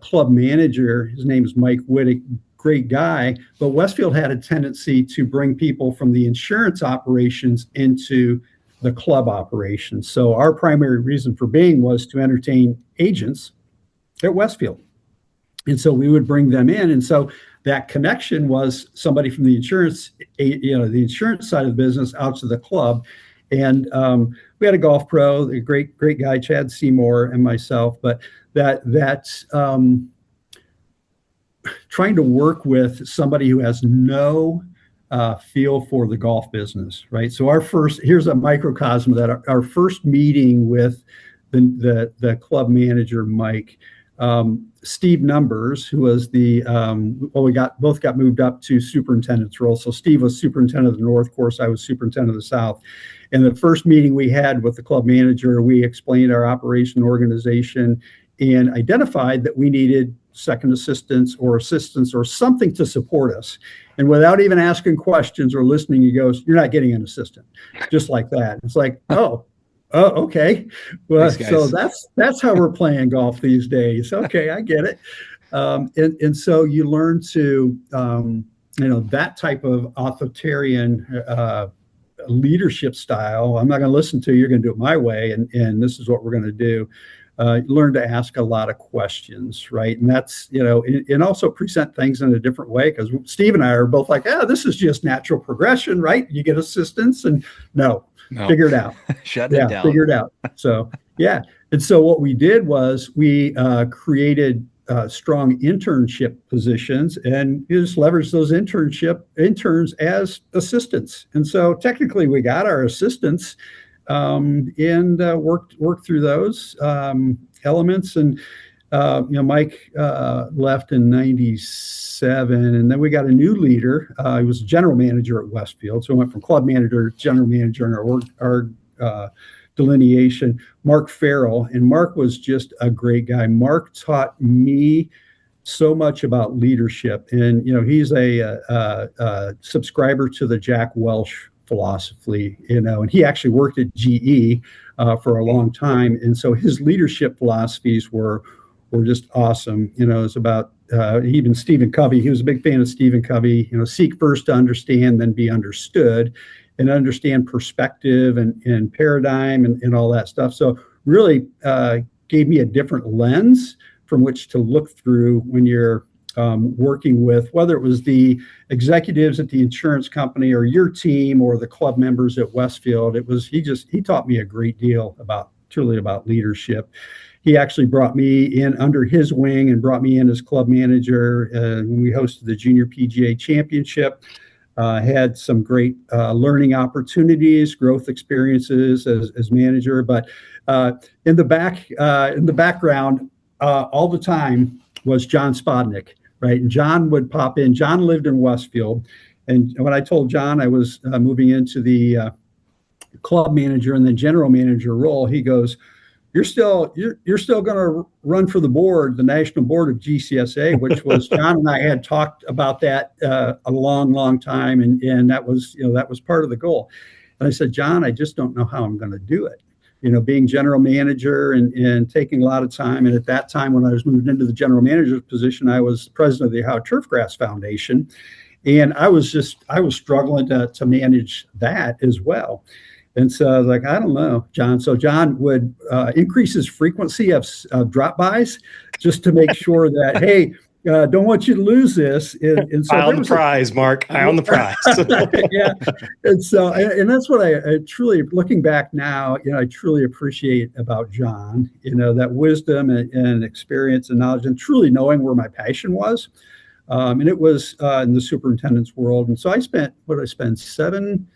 S4: club manager. His name is Mike Whittick. Great guy, but Westfield had a tendency to bring people from the insurance operations into the club operations. So our primary reason for being was to entertain agents at Westfield. And so we would bring them in. And so that connection was somebody from the insurance, the insurance side of the business out to the club. And we had a golf pro, a great guy, Chad Seymour, and myself, but that's trying to work with somebody who has no feel for the golf business, right? So here's a microcosm of that. Our first meeting with the club manager, Mike, Steve Numbers, who was we both got moved up to superintendent's role. So Steve was superintendent of the North, of course, I was superintendent of the South. And the first meeting we had with the club manager, we explained our operation organization and identified that we needed second assistants or something to support us. And without even asking questions or listening, he goes, "You're not getting an assistant." Just like that. It's like, oh, okay. Well, so that's how we're playing golf these days. Okay, I get it. And so you learn to, that type of authoritarian leadership style. I'm not going to listen to you. You're going to do it my way, and this is what we're going to do. Learn to ask a lot of questions, right? And that's, and also present things in a different way, because Steve and I are both like, this is just natural progression, right? You get assistance, and no. Figure it out.
S6: Shut it down.
S4: Figure it out. So, yeah. And so what we did was we created strong internship positions, and you just leverage those interns as assistants. And so technically we got our assistants and worked through those elements. And Mike left in '97, and then we got a new leader. He was general manager at Westfield, so we went from club manager to general manager in our delineation. Mark Farrell, and Mark was just a great guy. Mark taught me so much about leadership, and he's a subscriber to the Jack Welch philosophy, and he actually worked at GE for a long time, and so his leadership philosophies were just awesome. It's about even Stephen Covey. He was a big fan of Stephen Covey. Seek first to understand, then be understood, and understand perspective and paradigm and all that stuff. So really gave me a different lens from which to look through when you're working with, whether it was the executives at the insurance company or your team or the club members at Westfield. He taught me a great deal about leadership. He actually brought me in under his wing and brought me in as club manager when we hosted the Junior PGA Championship. Had some great learning opportunities, growth experiences as manager. But in the background, all the time was John Spodnik, right? And John would pop in. John lived in Westfield, and when I told John I was moving into the club manager and then general manager role, he goes, You're still going to run for the board, the national board of GCSAA, which was John and I had talked about that a long time, and that was part of the goal. And I said, John, I just don't know how I'm going to do it. Being general manager and taking a lot of time. And at that time, when I was moved into the general manager's position, I was president of the Ohio Turfgrass Foundation, and I was struggling to manage that as well. And so I was like, I don't know, John. So John would increase his frequency of drop-bys just to make sure that, hey, don't want you to lose this. And so
S3: I own the prize, Mark. I own the prize.
S4: Yeah. And so, and that's what I truly, looking back now, I truly appreciate about John, that wisdom and experience and knowledge, and truly knowing where my passion was. And it was in the superintendent's world. And so I spent 7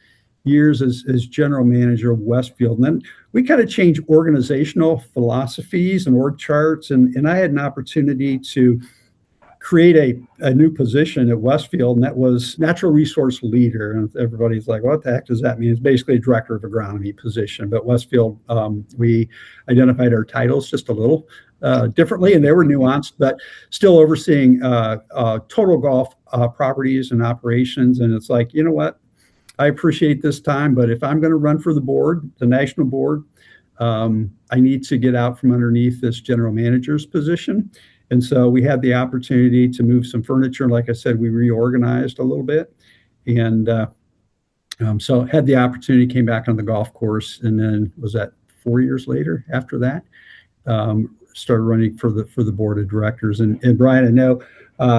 S4: years as general manager of Westfield. And then we kind of changed organizational philosophies and org charts. And I had an opportunity to create a new position at Westfield, and that was natural resource leader. And everybody's like, what the heck does that mean? It's basically a director of agronomy position. But Westfield, we identified our titles just a little differently, and they were nuanced, but still overseeing total golf properties and operations. And it's like, you know what? I appreciate this time, but if I'm going to run for the board, the national board, I need to get out from underneath this general manager's position. And so we had the opportunity to move some furniture. Like I said, we reorganized a little bit. And so had the opportunity, came back on the golf course. And then was that 4 years later after that, started running for the board of directors. And Brian, I know,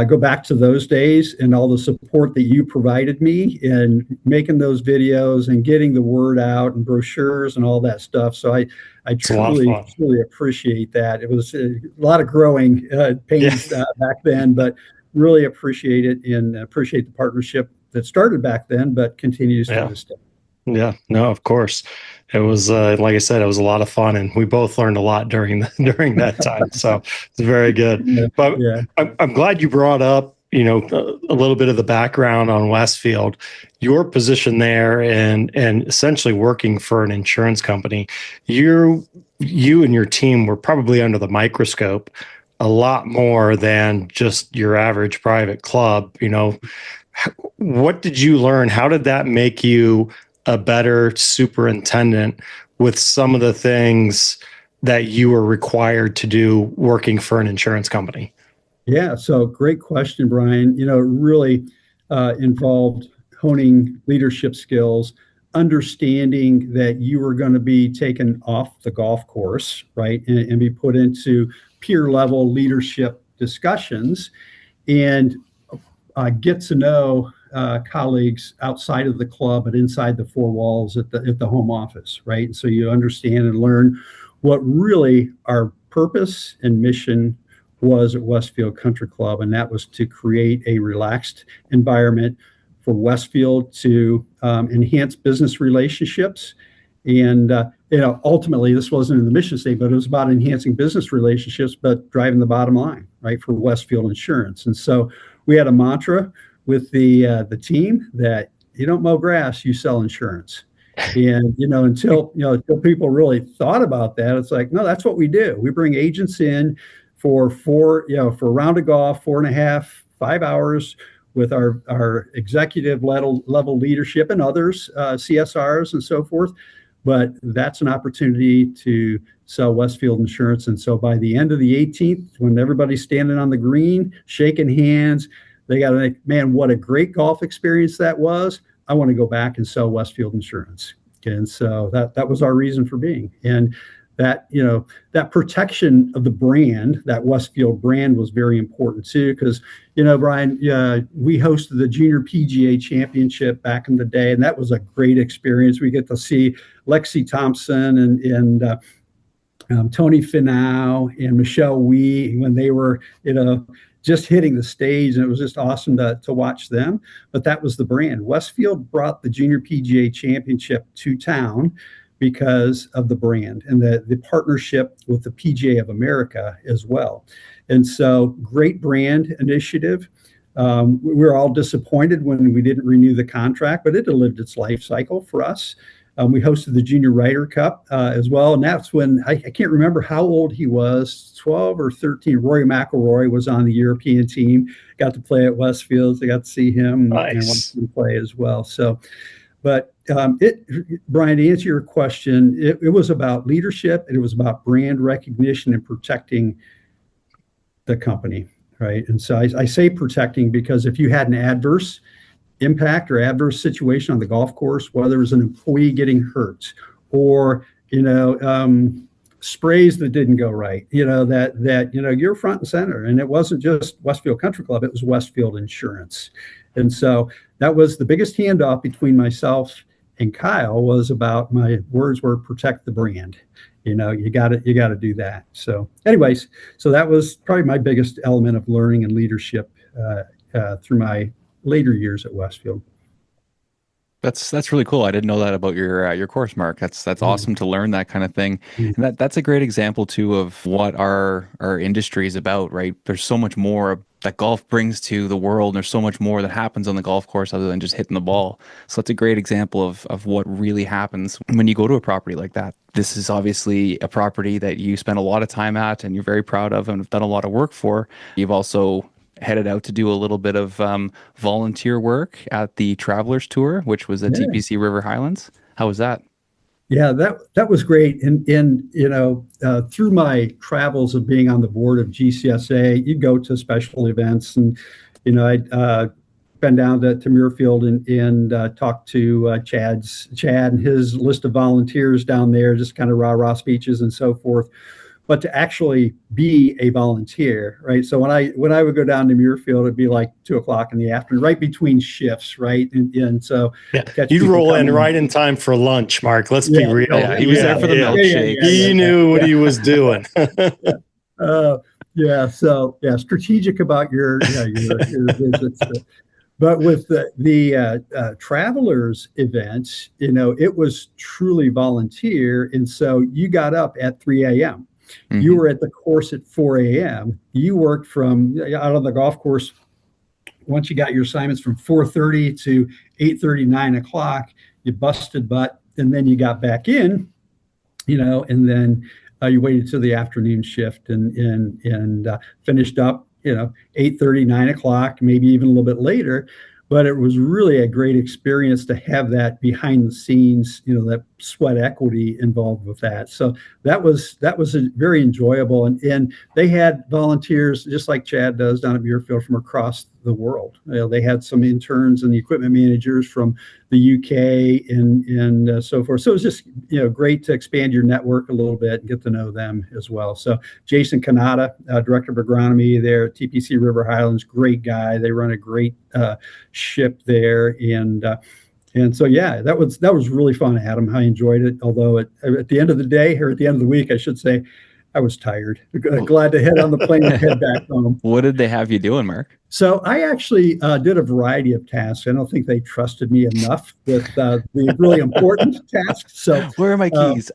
S4: go back to those days and all the support that you provided me in making those videos and getting the word out and brochures and all that stuff. So I truly appreciate that. It was a lot of growing pains back then, but really appreciate it and appreciate the partnership that started back then, but continues to this day.
S3: Yeah, no, of course. It was, like I said, it was a lot of fun, and we both learned a lot during that time. So it's very good. But I'm glad you brought up, a little bit of the background on Westfield, your position there, and essentially working for an insurance company. You and your team were probably under the microscope a lot more than just your average private club. What did you learn? How did that make you a better superintendent with some of the things that you were required to do working for an insurance company?
S4: Yeah, so great question, Brian. It really involved honing leadership skills, understanding that you were going to be taken off the golf course, right, and be put into peer level leadership discussions, and get to know colleagues outside of the club and inside the four walls at the home office, right? So you understand and learn what really our purpose and mission was at Westfield Country Club, and that was to create a relaxed environment for Westfield to enhance business relationships. And ultimately, this wasn't in the mission statement, but it was about enhancing business relationships, but driving the bottom line, right, for Westfield Insurance. And so we had a mantra with the team that you don't mow grass, you sell insurance. And until people really thought about that, it's like, no, that's what we do. We bring agents in for a round of golf, 4.5, 5 hours with our executive level leadership and others, CSRs and so forth. But that's an opportunity to sell Westfield Insurance. And so by the end of the 18th, when everybody's standing on the green, shaking hands, they got to think, man, what a great golf experience that was. I want to go back and sell Westfield Insurance. And so that was our reason for being. And that protection of the brand, that Westfield brand, was very important too, because Brian, we hosted the Junior PGA Championship back in the day, and that was a great experience. We get to see Lexi Thompson and Tony Finau and Michelle Wee when they were just hitting the stage, and it was just awesome to watch them. But that was the brand. Westfield brought the Junior PGA Championship to town because of the brand and the partnership with the PGA of America as well. And so great brand initiative. We were all disappointed when we didn't renew the contract, but it had lived its life cycle for us. We hosted the Junior Ryder Cup as well. And that's when, I can't remember how old he was, 12 or 13. Rory McIlroy was on the European team, got to play at Westfield. So I got to see him and watch him play as well. So, but Brian, to answer your question, it was about leadership, and it was about brand recognition and protecting the company, right? And so I say protecting because if you had an adverse impact or adverse situation on the golf course, whether it was an employee getting hurt or sprays that didn't go right, you're front and center. And it wasn't just Westfield Country Club, it was Westfield Insurance. And so that was the biggest handoff between myself and Kyle, was about, my words were, protect the brand. You got to do that. So anyways, so that was probably my biggest element of learning and leadership through my later years at Westfield.
S2: That's really cool. I didn't know that about your course, Mark. That's awesome to learn that kind of thing. And that's a great example too of what our industry is about, right? There's so much more that golf brings to the world. And there's so much more that happens on the golf course other than just hitting the ball. So that's a great example of what really happens when you go to a property like that. This is obviously a property that you spend a lot of time at and you're very proud of and have done a lot of work for. You've also headed out to do a little bit of volunteer work at the Travelers Tour, which was at TPC River Highlands. How was that?
S4: Yeah, that was great. And through my travels of being on the board of GCSAA, you go to special events, and I'd been down to Muirfield and talked to Chad and his list of volunteers down there, just kind of rah-rah speeches and so forth. But to actually be a volunteer, right? So when I would go down to Muirfield, it'd be like 2:00 in the afternoon, right between shifts, right? And so
S3: you'd roll in right in time for lunch, Mark. Let's be real.
S2: Yeah, he was there for the milkshakes.
S3: He knew what he was doing.
S4: Strategic about your visits. But with the travelers events, it was truly volunteer, and so you got up at 3 a.m. Mm-hmm. You were at the course at 4 a.m. You worked from out on the golf course. Once you got your assignments from 4:30 to 8:30, 9 o'clock, you busted butt, and then you got back in, and then you waited till the afternoon shift and finished up, 8:30, 9 o'clock, maybe even a little bit later. But it was really a great experience to have that behind the scenes, that sweat equity involved with that. So that was very enjoyable. And they had volunteers, just like Chad does down at Muirfield, from across the world. They had some interns and the equipment managers from the UK and so forth. So it was just, great to expand your network a little bit and get to know them as well. So Jason Kanata, Director of Agronomy there at TPC River Highlands, great guy. They run a great ship there. And so, that was really fun, Adam. I enjoyed it. Although at the end of the day, or at the end of the week, I should say, I was tired. Glad to head on the plane and head back home.
S2: What did they have you doing, Mark?
S4: So I actually did a variety of tasks. I don't think they trusted me enough with the really important tasks. So
S2: where are my keys?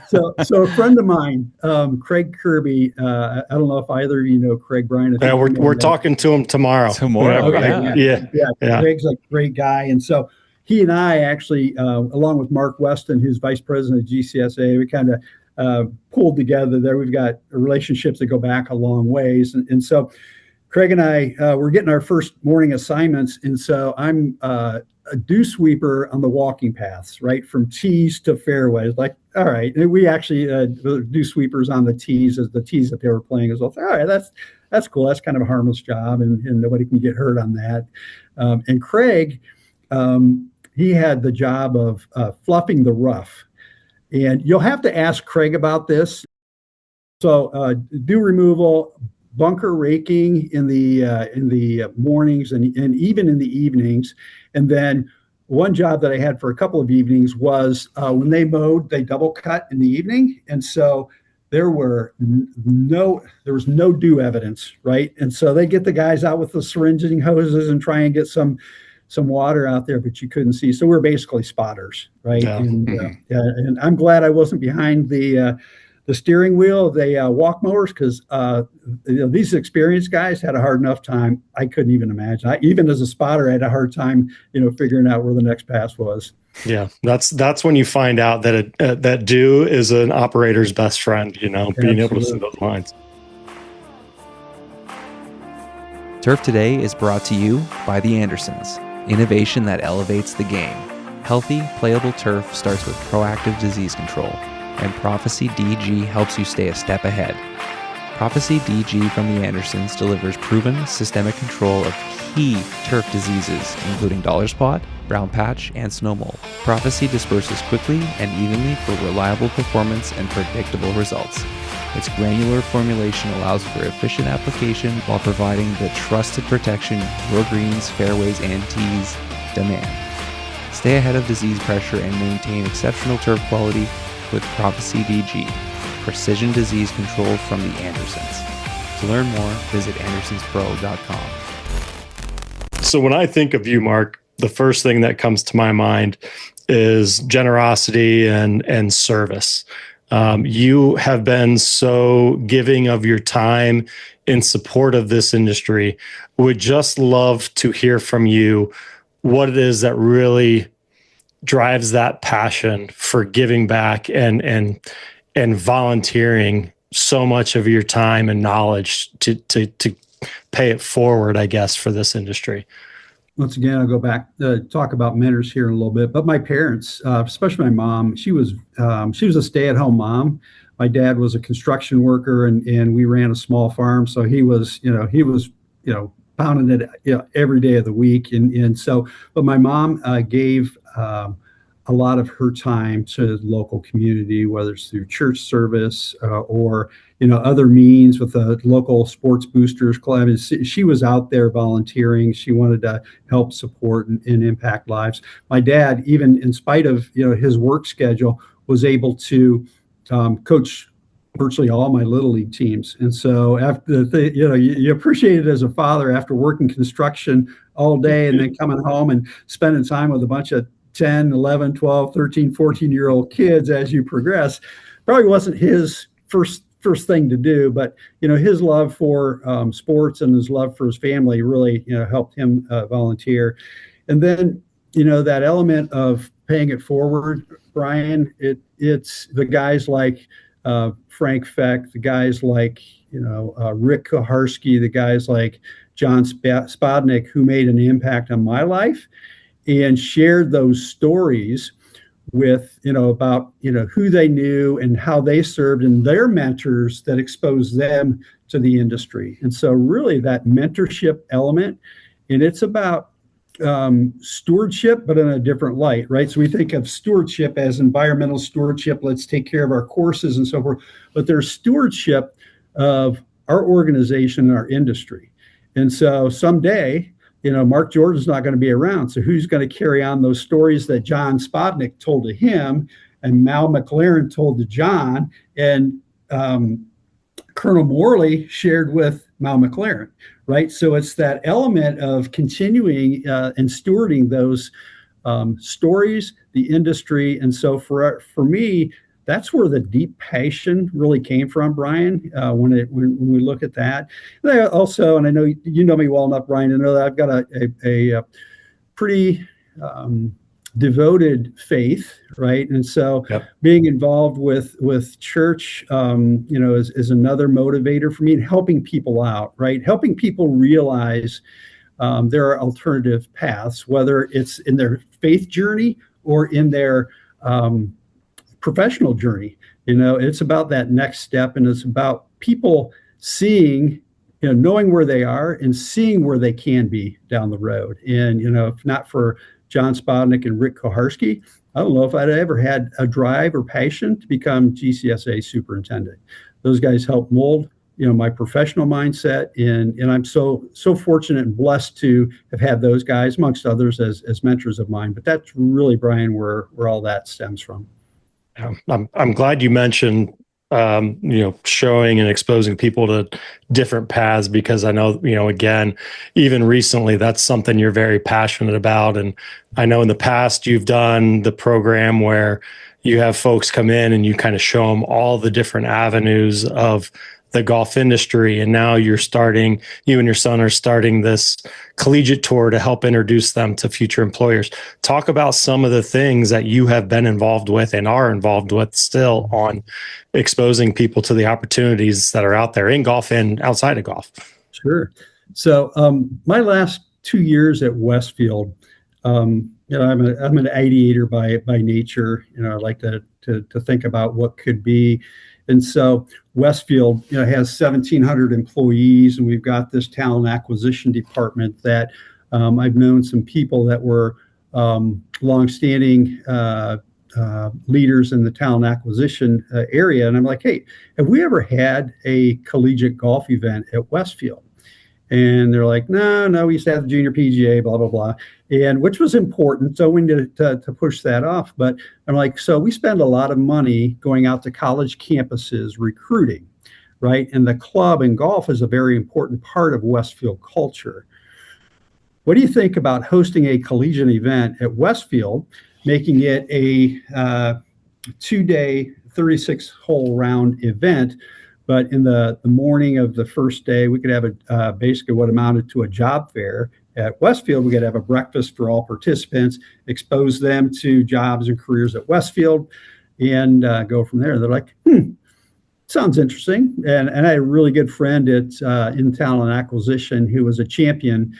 S4: So a friend of mine, Craig Kirby. I don't know if either of you know Craig Bryan.
S3: Yeah, we're talking to him tomorrow.
S4: Okay. Yeah. Craig's a great guy, and so he and I actually, along with Mark Weston, who's vice president of GCSAA, we kind of pulled together there. We've got relationships that go back a long ways. And so Craig and I were getting our first morning assignments. And so I'm a dew sweeper on the walking paths, right? From tees to fairways. Like, all right. And we actually dew sweepers on the tees as the tees that they were playing as well. All right. That's cool. That's kind of a harmless job and nobody can get hurt on that. And Craig, he had the job of fluffing the rough. And you'll have to ask Craig about this. So dew removal, bunker raking in the mornings and even in the evenings. And then one job that I had for a couple of evenings was when they mowed, they double cut in the evening. And so there was no dew evidence, right? And so they get the guys out with the syringes and hoses and try and get some water out there, but you couldn't see. So we're basically spotters, right? Yeah. And I'm glad I wasn't behind the steering wheel of the walk mowers, because these experienced guys had a hard enough time. I couldn't even imagine. Even as a spotter, I had a hard time, figuring out where the next pass was.
S3: Yeah, that's when you find out that that dew is an operator's best friend. Being able to see those lines.
S6: Turf Today is brought to you by the Andersons. Innovation that elevates the game. Healthy, playable turf starts with proactive disease control, and Prophecy DG helps you stay a step ahead. Prophecy DG from the Andersons delivers proven systemic control of key turf diseases, including dollar spot, brown patch, and snow mold. Prophecy disperses quickly and evenly for reliable performance and predictable results. Its granular formulation allows for efficient application while providing the trusted protection your greens, fairways, and tees demand. Stay ahead of disease pressure and maintain exceptional turf quality with Prophecy DG, precision disease control from the Andersons. To learn more, visit andersonspro.com.
S3: So when I think of you, Mark, the first thing that comes to my mind is generosity and service. You have been so giving of your time in support of this industry. Would just love to hear from you what it is that really drives that passion for giving back and volunteering so much of your time and knowledge to pay it forward, I guess, for this industry.
S4: Once again, I'll go back talk about mentors here in a little bit. But my parents, especially my mom, she was a stay-at-home mom. My dad was a construction worker, and we ran a small farm. So he was pounding it every day of the week. And so, but my mom gave a lot of her time to the local community, whether it's through church service or other means with the local sports boosters club. And she was out there volunteering. She wanted to help support and impact lives. My dad, even in spite of his work schedule, was able to coach virtually all my little league teams. And so after you appreciate it as a father after working construction all day and then coming home and spending time with a bunch of 10, 11, 12, 13, 14-year-old kids as you progress. Probably wasn't his first thing to do, but his love for sports and his love for his family really helped him volunteer. And then that element of paying it forward, Brian, it's the guys like Frank Feck, the guys like Rick Koharski, the guys like John Spodnik, who made an impact on my life and shared those stories with about who they knew and how they served and their mentors that exposed them to the industry. And so really that mentorship element, and it's about stewardship, but in a different light, right? So we think of stewardship as environmental stewardship. Let's take care of our courses and so forth. But there's stewardship of our organization and our industry. And so someday, Mark Jordan's not going to be around. So who's going to carry on those stories that John Spodnik told to him and Mal McLaren told to John and Colonel Morley shared with Mal McLaren, right? So it's that element of continuing and stewarding those stories, the industry. And so for me, that's where the deep passion really came from, Brian, when we look at that. And also, and I know you know me well enough, Brian, to know that I've got a pretty devoted faith, right? And so being involved with church, is another motivator for me, and helping people out, right? Helping people realize there are alternative paths, whether it's in their faith journey or in their professional journey. It's about that next step, and it's about people seeing, knowing where they are and seeing where they can be down the road. And if not for John Spodnik and Rick Koharski, I don't know if I'd ever had a drive or passion to become GCSAA superintendent. Those guys helped mold my professional mindset, and I'm so fortunate and blessed to have had those guys amongst others as mentors of mine. But that's really, Brian, where all that stems from.
S3: I'm glad you mentioned, showing and exposing people to different paths, because I know, again, even recently, that's something you're very passionate about. And I know in the past you've done the program where you have folks come in and you kind of show them all the different avenues of the golf industry. And now you and your son are starting this collegiate tour to help introduce them to future employers. Talk about some of the things that you have been involved with and are involved with still on exposing people to the opportunities that are out there in golf and outside of golf.
S4: Sure. So my last 2 years at Westfield, I'm an ideator by nature. I like to think about what could be. And so Westfield, has 1,700 employees, and we've got this talent acquisition department that I've known some people that were longstanding leaders in the talent acquisition area. And I'm like, hey, have we ever had a collegiate golf event at Westfield? And they're like, no, we used to have the junior PGA, blah, blah, blah. And which was important. So we needed to push that off. But I'm like, so we spend a lot of money going out to college campuses, recruiting, right? And the club and golf is a very important part of Westfield culture. what do you think about hosting a collegiate event at Westfield, making it a 2-day, 36-hole round event? But in the morning of the first day, we could have basically what amounted to a job fair. At Westfield, we could have a breakfast for all participants, expose them to jobs and careers at Westfield, and go from there. They're like, sounds interesting. And I had a really good friend in talent acquisition who was a champion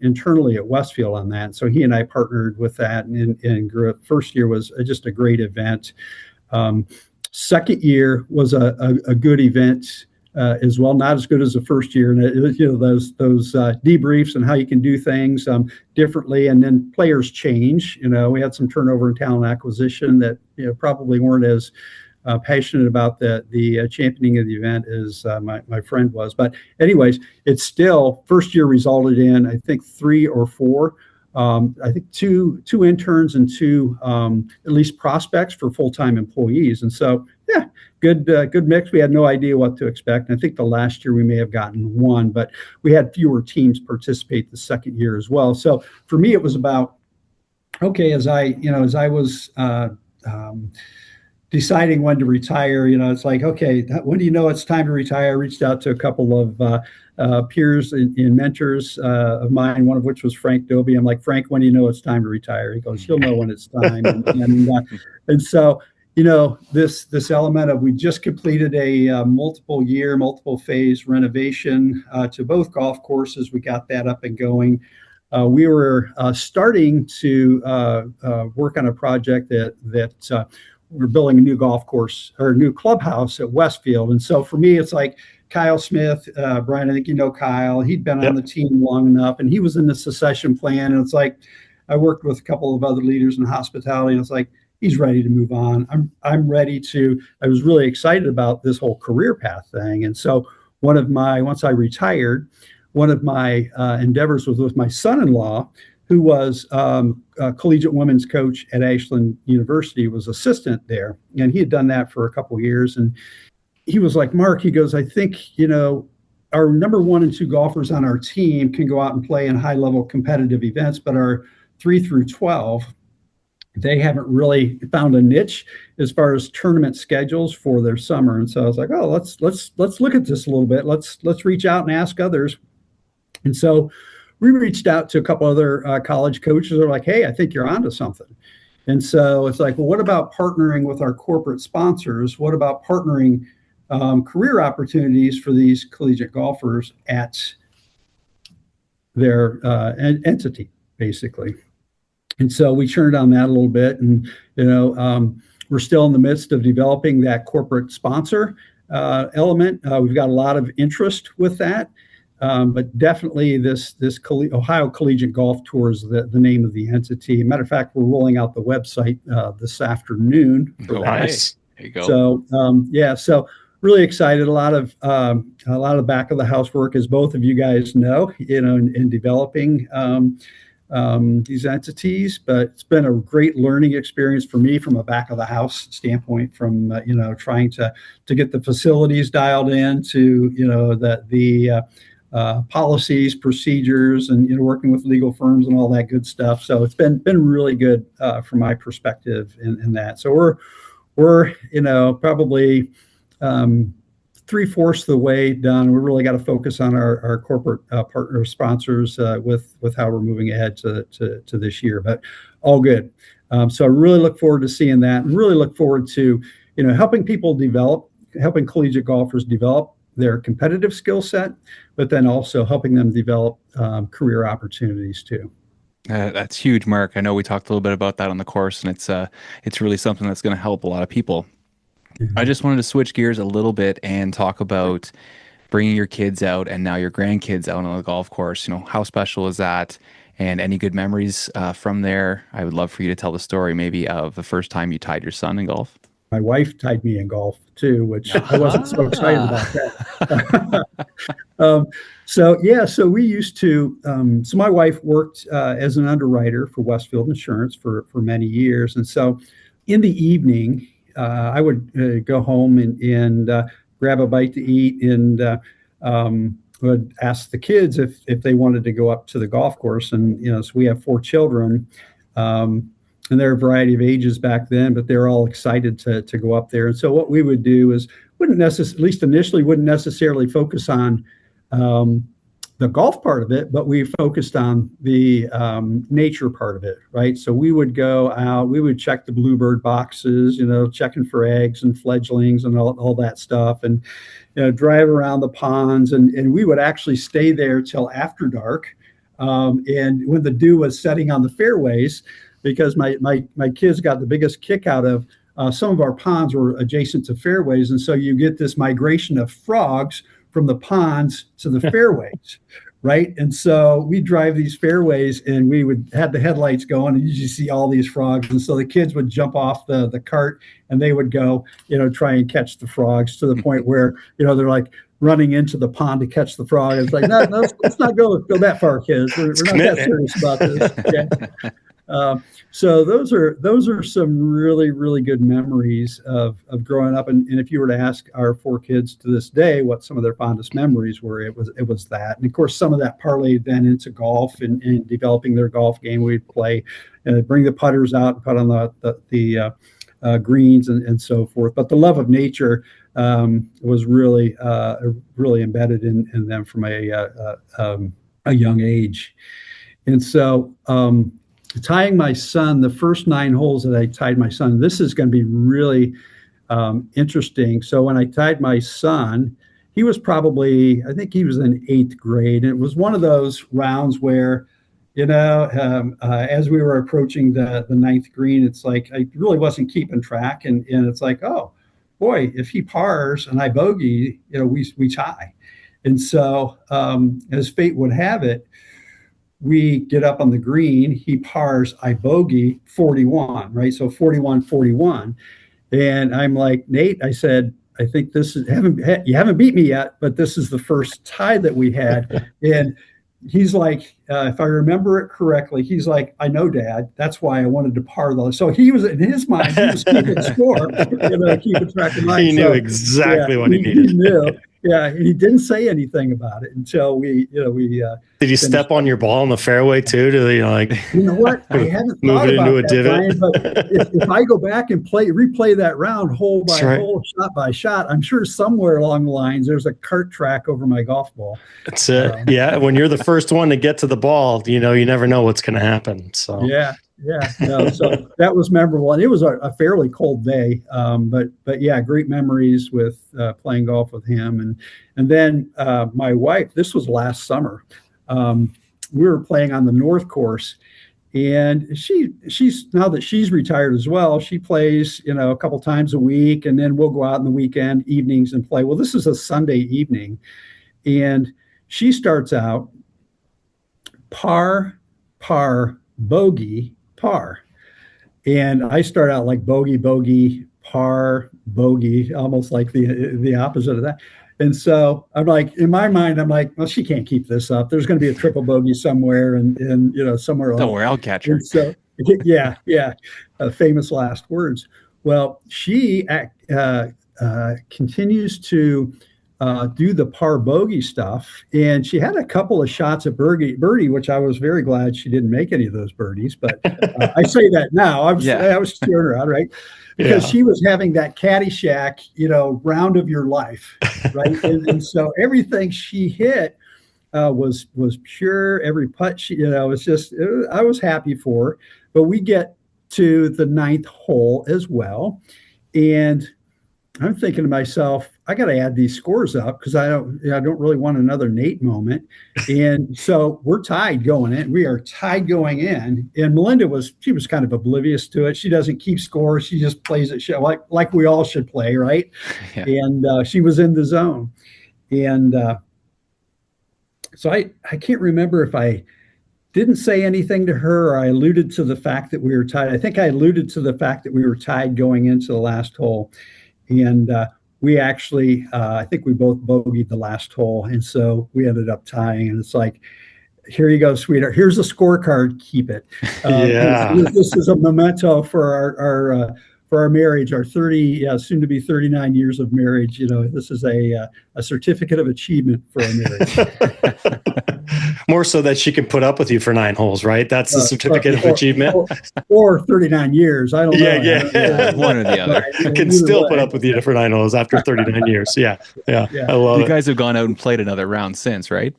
S4: internally at Westfield on that. So he and I partnered with that and grew up. First year was just a great event. Second year was a good event as well, not as good as the first year. And those debriefs and how you can do things differently, and then players change. We had some turnover in talent acquisition that probably weren't as passionate about the championing of the event as my friend was. But anyways, it's still first year resulted in, I think, 3 or 4. I think two interns and 2 at least prospects for full-time employees. And so, yeah, good mix. We had no idea what to expect. And I think the last year we may have gotten 1, but we had fewer teams participate the second year as well. So for me, it was about, okay, as I was deciding when to retire, it's like, okay, when do you know it's time to retire? I reached out to a couple of peers and mentors of mine, one of which was Frank Doby. I'm like, Frank, when do you know it's time to retire? He goes, you'll know when it's time. And so, this element of, we just completed a multiple phase renovation to both golf courses. We got that up and going. We were starting to work on a project that we're building a new golf course or a new clubhouse at Westfield. And so for me, it's like Kyle Smith, Brian, I think you know Kyle. He'd been on the team long enough, and he was in the succession plan. And it's like, I worked with a couple of other leaders in hospitality, and it's like, he's ready to move on. I'm ready to. I was really excited about this whole career path thing. And so once I retired, one of my endeavors was with my son-in-law, who was a collegiate women's coach at Ashland University, was assistant there. And he had done that for a couple of years. And he was like, Mark, he goes, I think, our number 1 and 2 golfers on our team can go out and play in high-level competitive events, but our 3 through 12, they haven't really found a niche as far as tournament schedules for their summer. And so I was like, oh, let's look at this a little bit. Let's reach out and ask others. And so we reached out to a couple other college coaches. They're like, hey, I think you're onto something. And so it's like, well, what about partnering with our corporate sponsors? What about partnering career opportunities for these collegiate golfers at their entity, basically? And so we churned on that a little bit. And, we're still in the midst of developing that corporate sponsor element. We've got a lot of interest with that. But definitely this Ohio Collegiate Golf Tour is the name of the entity. Matter of fact, we're rolling out the website this afternoon.
S2: Nice. There you go.
S4: So so really excited. A lot of back of the house work, as both of you guys know, in developing these entities. But it's been a great learning experience for me from a back of the house standpoint, from trying to get the facilities dialed in, to the policies, procedures, and working with legal firms and all that good stuff. So it's been really good from my perspective in that. So we're probably 3/4 of the way done. We really got to focus on our corporate partner sponsors with how we're moving ahead to this year. But all good. So I really look forward to seeing that, and really look forward to helping collegiate golfers develop their competitive skill set, but then also helping them develop career opportunities too.
S2: That's huge, Mark. I know we talked a little bit about that on the course, and it's really something that's going to help a lot of people. Mm-hmm. I just wanted to switch gears a little bit and talk about bringing your kids out and now your grandkids out on the golf course. How special is that? And any good memories from there? I would love for you to tell the story maybe of the first time you tied your son in golf.
S4: My wife tied me in golf too, which I wasn't so excited about that. So we used to, so my wife worked as an underwriter for Westfield Insurance for many years. And so in the evening, I would go home and grab a bite to eat and would ask the kids if they wanted to go up to the golf course. And, so we have 4 children, and there are a variety of ages back then, but they're all excited to go up there. And so what we would do is at least initially, wouldn't necessarily focus on the golf part of it, but we focused on the nature part of it, right? So we would go out, we would check the bluebird boxes, checking for eggs and fledglings and all that stuff, and drive around the ponds, and we would actually stay there till after dark, and when the dew was setting on the fairways, because my kids got the biggest kick out of some of our ponds were adjacent to fairways, and so you get this migration of frogs from the ponds to the fairways, right? And so we drive these fairways, and we would have the headlights going, and you just see all these frogs. And so the kids would jump off the cart, and they would go, try and catch the frogs, to the point where, they're like running into the pond to catch the frog. It's like, no, let's not go that far, kids. We're not that serious about this. Yeah. So those are some really, really good memories of growing up. And if you were to ask our 4 kids to this day what some of their fondest memories were, it was that. And of course, some of that parlayed then into golf and developing their golf game. We'd play, bring the putters out and put on the greens and so forth. But the love of nature was really embedded in them from a young age. And so tying my son, the first 9 holes that I tied my son, this is going to be really interesting. So when I tied my son, he was probably, I think he was in 8th grade. And it was one of those rounds where, as we were approaching the 9th green, it's like I really wasn't keeping track. And it's like, oh, boy, if he pars and I bogey, we tie. And so as fate would have it, we get up on the green, he pars, I bogey 41, right? So 41-41. And I'm like, Nate, I said, I think this is, you haven't beat me yet, but this is the first tie that we had. And he's like, if I remember it correctly, he's like, I know, Dad. That's why I wanted to par those. So he was, in his mind, he was keeping score, keeping track of mine.
S3: He knew exactly what he needed.
S4: He knew. Yeah, and he didn't say anything about it until we
S3: Did you step on your ball in the fairway too?
S4: You know what? I haven't thought about that, Brian, but if I go back and replay that round hole by hole, shot by shot, I'm sure somewhere along the lines there's a cart track over my golf ball.
S3: That's it. Yeah, when you're the first one to get to the ball, you never know what's going to happen. So
S4: yeah. No, so that was memorable, and it was a fairly cold day, but yeah, great memories with playing golf with him, and then my wife. This was last summer. We were playing on the North Course, and she's now that she's retired as well. She plays a couple times a week, and then we'll go out in the weekend evenings and play. Well, this is a Sunday evening, and she starts out par, bogey, par. And I start out like bogey, par, bogey, almost like the opposite of that. And so I'm like, in my mind, I'm like, well, she can't keep this up. There's going to be a triple bogey somewhere and somewhere else.
S2: Don't worry, I'll catch her.
S4: And so, yeah. Famous last words. Well, she continues to do the par bogey stuff. And she had a couple of shots at birdie, which I was very glad she didn't make any of those birdies. But I say that now. I was cheering her out, right? Because she was having that Caddyshack, round of your life, right? and so everything she hit was pure. Every putt I was happy for her. But we get to the 9th hole as well, and I'm thinking to myself, I got to add these scores up because I don't really want another Nate moment. And so we're tied going in. We are tied going in. And Melinda was kind of oblivious to it. She doesn't keep score. She just plays it like we all should play, right? Yeah. And she was in the zone. And so I can't remember if I didn't say anything to her or I alluded to the fact that we were tied. I think I alluded to the fact that we were tied going into the last hole. And we actually, I think we both bogeyed the last hole. And so we ended up tying. And it's like, here you go, sweetheart. Here's a scorecard. Keep it. This is a memento for for our marriage, our 30, soon to be 39 years of marriage. This is a certificate of achievement for our marriage.
S3: More so that she can put up with you for 9 holes, right? That's the certificate of achievement.
S4: Or 39 years. I don't know.
S3: Yeah.
S2: One or the other.
S3: Can still put up with you for 9 holes after 39 years. Yeah. I love
S2: You
S3: it.
S2: guys have gone out and played another round since, right?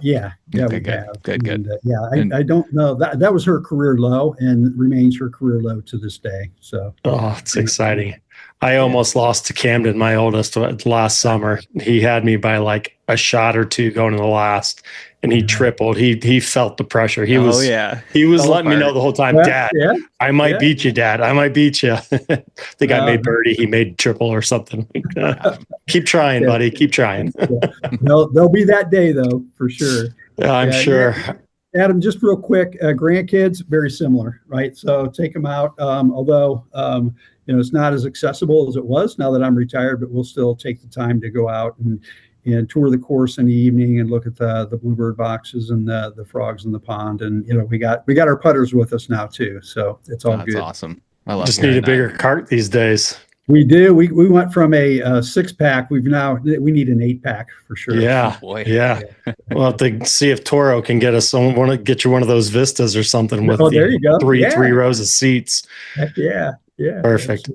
S4: Yeah,
S2: Okay,
S4: we
S2: good.
S4: have.
S2: Good.
S4: And I don't know. That was her career low and remains her career low to this day. So.
S3: Oh, it's exciting. I almost lost to Camden, my oldest, last summer. He had me by like a shot or two going to the last, and he tripled. He felt the pressure. He was letting me know the whole time, Dad, I might beat you, Dad. I might beat you. I think I made birdie. He made triple or something. Keep trying, buddy. Keep trying.
S4: There'll be that day, though, for sure.
S3: I'm sure.
S4: Adam, just real quick, grandkids, very similar, right? So take them out, although it's not as accessible as it was now that I'm retired, but we'll still take the time to go out and tour the course in the evening and look at the bluebird boxes and the frogs in the pond. And we got our putters with us now too, so it's all good.
S2: That's awesome. I love.
S3: Just need a bigger cart these days.
S4: We do. We went from a 6-pack. We need an 8-pack for sure.
S3: Yeah.
S2: Oh, boy.
S3: Yeah. We'll have to see if Toro can get us get you one of those Vistas or something with
S4: there you go.
S3: three rows of seats.
S4: Heck yeah. Yeah.
S3: Perfect.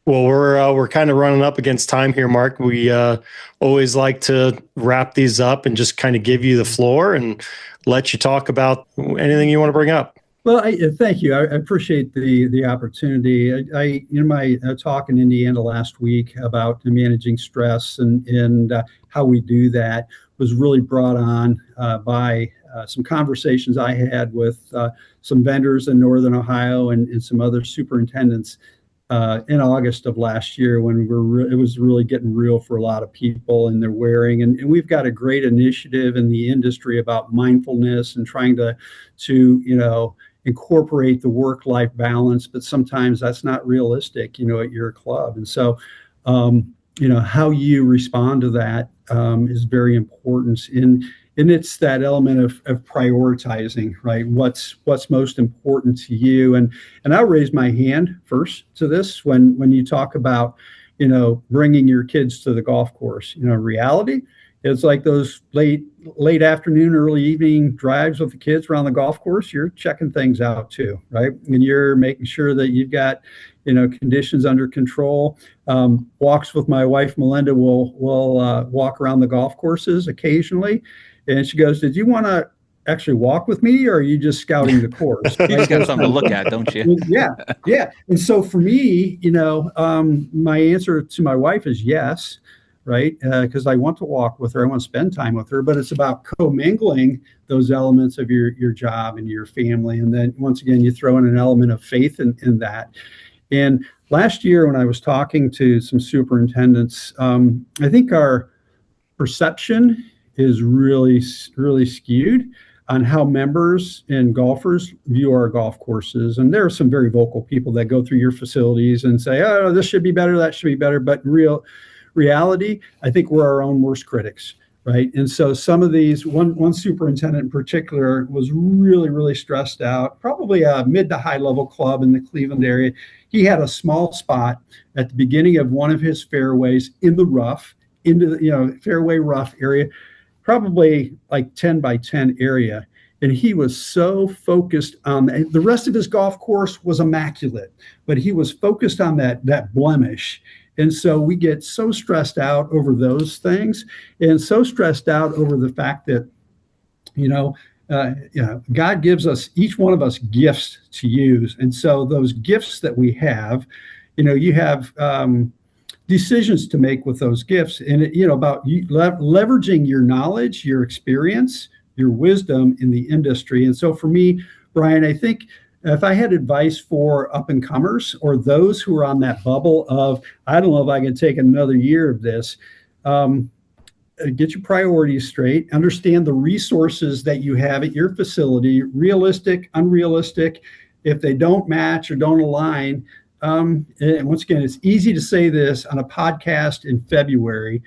S3: Well, we're kind of running up against time here, Mark. We always like to wrap these up and just kind of give you the floor and let you talk about anything you want to bring up.
S4: Well, thank you. I appreciate the opportunity. In my talk in Indiana last week about managing stress and how we do that was really brought on by some conversations I had with some vendors in Northern Ohio and some other superintendents in August of last year when it was really getting real for a lot of people and their wearing. And we've got a great initiative in the industry about mindfulness and trying to incorporate the work-life balance, but sometimes that's not realistic, at your club. And so, how you respond to that is very important. And it's that element of prioritizing, right? What's most important to you. And I'll raise my hand first to this when you talk about, bringing your kids to the golf course. Reality, it's like those late afternoon, early evening drives with the kids around the golf course. You're checking things out too, right? And you're making sure that you've got, conditions under control. Walks with my wife, Melinda, will walk around the golf courses occasionally. And she goes, "Did you want to actually walk with me, or are you just scouting the course?"
S2: You just got something to look at, don't you?
S4: Yeah. And so for me, my answer to my wife is yes. Right? Because I want to walk with her. I want to spend time with her, but it's about commingling those elements of your job and your family. And then once again, you throw in an element of faith in that. And last year when I was talking to some superintendents, I think our perception is really, really skewed on how members and golfers view our golf courses. And there are some very vocal people that go through your facilities and say, "Oh, this should be better, that should be better." But reality, I think we're our own worst critics, right? And so some of these, one superintendent in particular was really, really stressed out, probably a mid to high level club in the Cleveland area. He had a small spot at the beginning of one of his fairways in the rough, into the fairway rough area, probably like 10 by 10 area. And he was so focused on the rest of his golf course was immaculate, but he was focused on that blemish. And so we get so stressed out over those things and so stressed out over the fact that, God gives us, each one of us, gifts to use. And so those gifts that we have, you have decisions to make with those gifts and, about leveraging your knowledge, your experience, your wisdom in the industry. And so for me, Brian, I think if I had advice for up and comers or those who are on that bubble of, I don't know if I can take another year of this, get your priorities straight, understand the resources that you have at your facility, realistic, unrealistic. If they don't match or don't align, and once again, it's easy to say this on a podcast in February.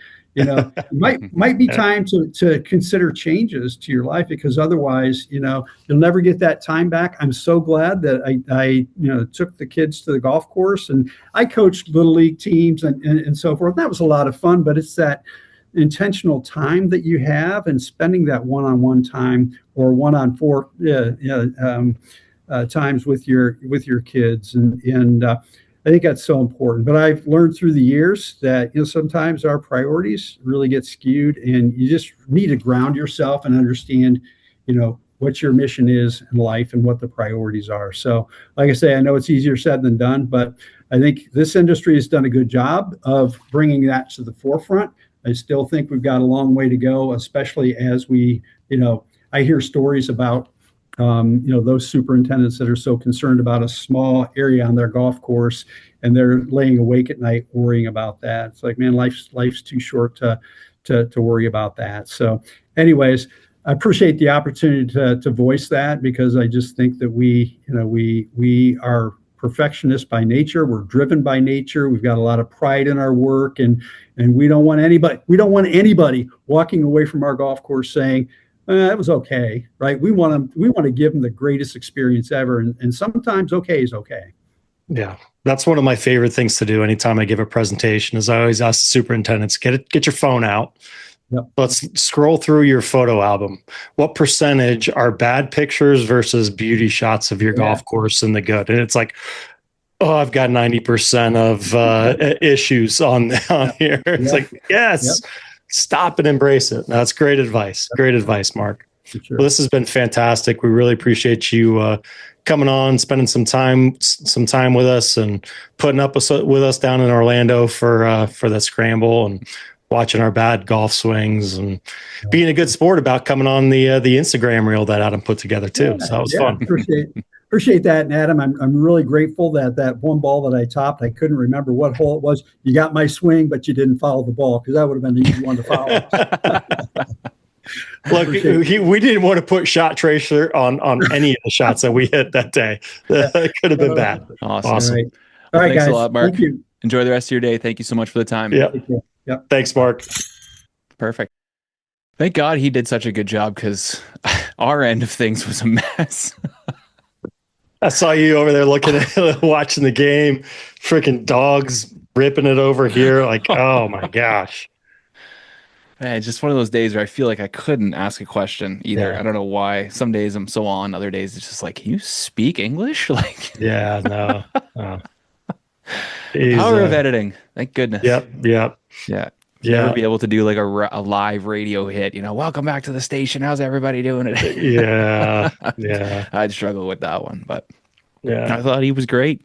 S4: Might be time to consider changes to your life, because otherwise, you'll never get that time back. I'm so glad that I took the kids to the golf course, and I coached little league teams and so forth. That was a lot of fun, but it's that intentional time that you have, and spending that one-on-one time or one-on-four times with your kids, and I think that's so important. But I've learned through the years that sometimes our priorities really get skewed, and you just need to ground yourself and understand what your mission is in life and what the priorities are. So, like I say, I know it's easier said than done, but I think this industry has done a good job of bringing that to the forefront. I still think we've got a long way to go, especially as I hear stories about those superintendents that are so concerned about a small area on their golf course, and they're laying awake at night worrying about that. It's like, man, life's too short to worry about that. So anyways, I appreciate the opportunity to voice that, because I just think that we are perfectionists by nature. We're driven by nature. We've got a lot of pride in our work, and we don't want anybody walking away from our golf course saying, it was okay, right? We want to give them the greatest experience ever, and sometimes okay is okay.
S3: Yeah, that's one of my favorite things to do anytime I give a presentation. Is I always ask the superintendents, get your phone out.
S4: Yep.
S3: Let's scroll through your photo album. What percentage are bad pictures versus beauty shots of your golf course and the good? And it's like, oh, I've got 90% of issues on here. It's like, yes. Yep. Stop and embrace it. That's great advice. Great advice, Mark.
S4: Sure.
S3: Well, this has been fantastic. We really appreciate you coming on, spending some time with us, and putting up with us down in Orlando for the scramble, and watching our bad golf swings, and being a good sport about coming on the Instagram reel that Adam put together too. So that was fun.
S4: Appreciate that. And Adam, I'm really grateful that one ball that I topped, I couldn't remember what hole it was. You got my swing, but you didn't follow the ball, because that would have been the easy one to follow.
S3: Look, we didn't want to put shot tracer on any of the shots that we hit that day. That could have been bad.
S2: Awesome.
S4: All right,
S2: thanks
S4: guys.
S2: a lot, Mark.
S4: Thank you.
S2: Enjoy the rest of your day. Thank you so much for the time.
S3: Yeah. Thanks, Mark.
S2: Perfect. Thank God he did such a good job, because our end of things was a mess.
S3: I saw you over there watching the game, freaking dogs ripping it over here. Like, oh my gosh.
S2: Man, it's just one of those days where I feel like I couldn't ask a question either.
S3: Yeah.
S2: I don't know why. Some days I'm so on, other days it's just like, can you speak English? Like,
S3: yeah, no.
S2: Power of editing. Thank goodness.
S3: Yep.
S2: Yeah.
S3: Yeah.
S2: Be able to do like a live radio hit, welcome back to the station. How's everybody doing it?
S3: Yeah.
S2: I'd struggle with that one, but
S3: yeah,
S2: I thought he was great.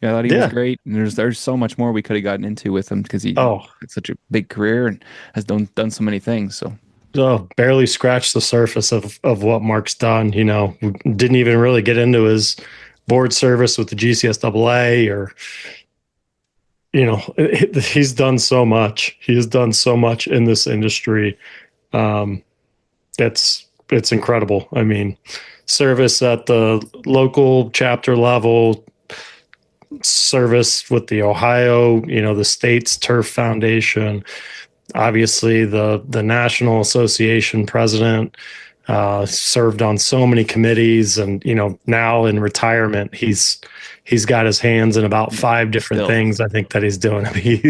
S2: I thought he was great. And there's so much more we could have gotten into with him, because he had such a big career and has done so many things. So
S3: barely scratched the surface of what Mark's done. We didn't even really get into his board service with the GCSAA, or he's done so much. He has done so much in this industry. It's incredible. I mean, service at the local chapter level, service with the Ohio, the state's turf foundation, obviously the National Association president, served on so many committees, and now in retirement he's got his hands in about 5 different things I think that he's doing. I mean,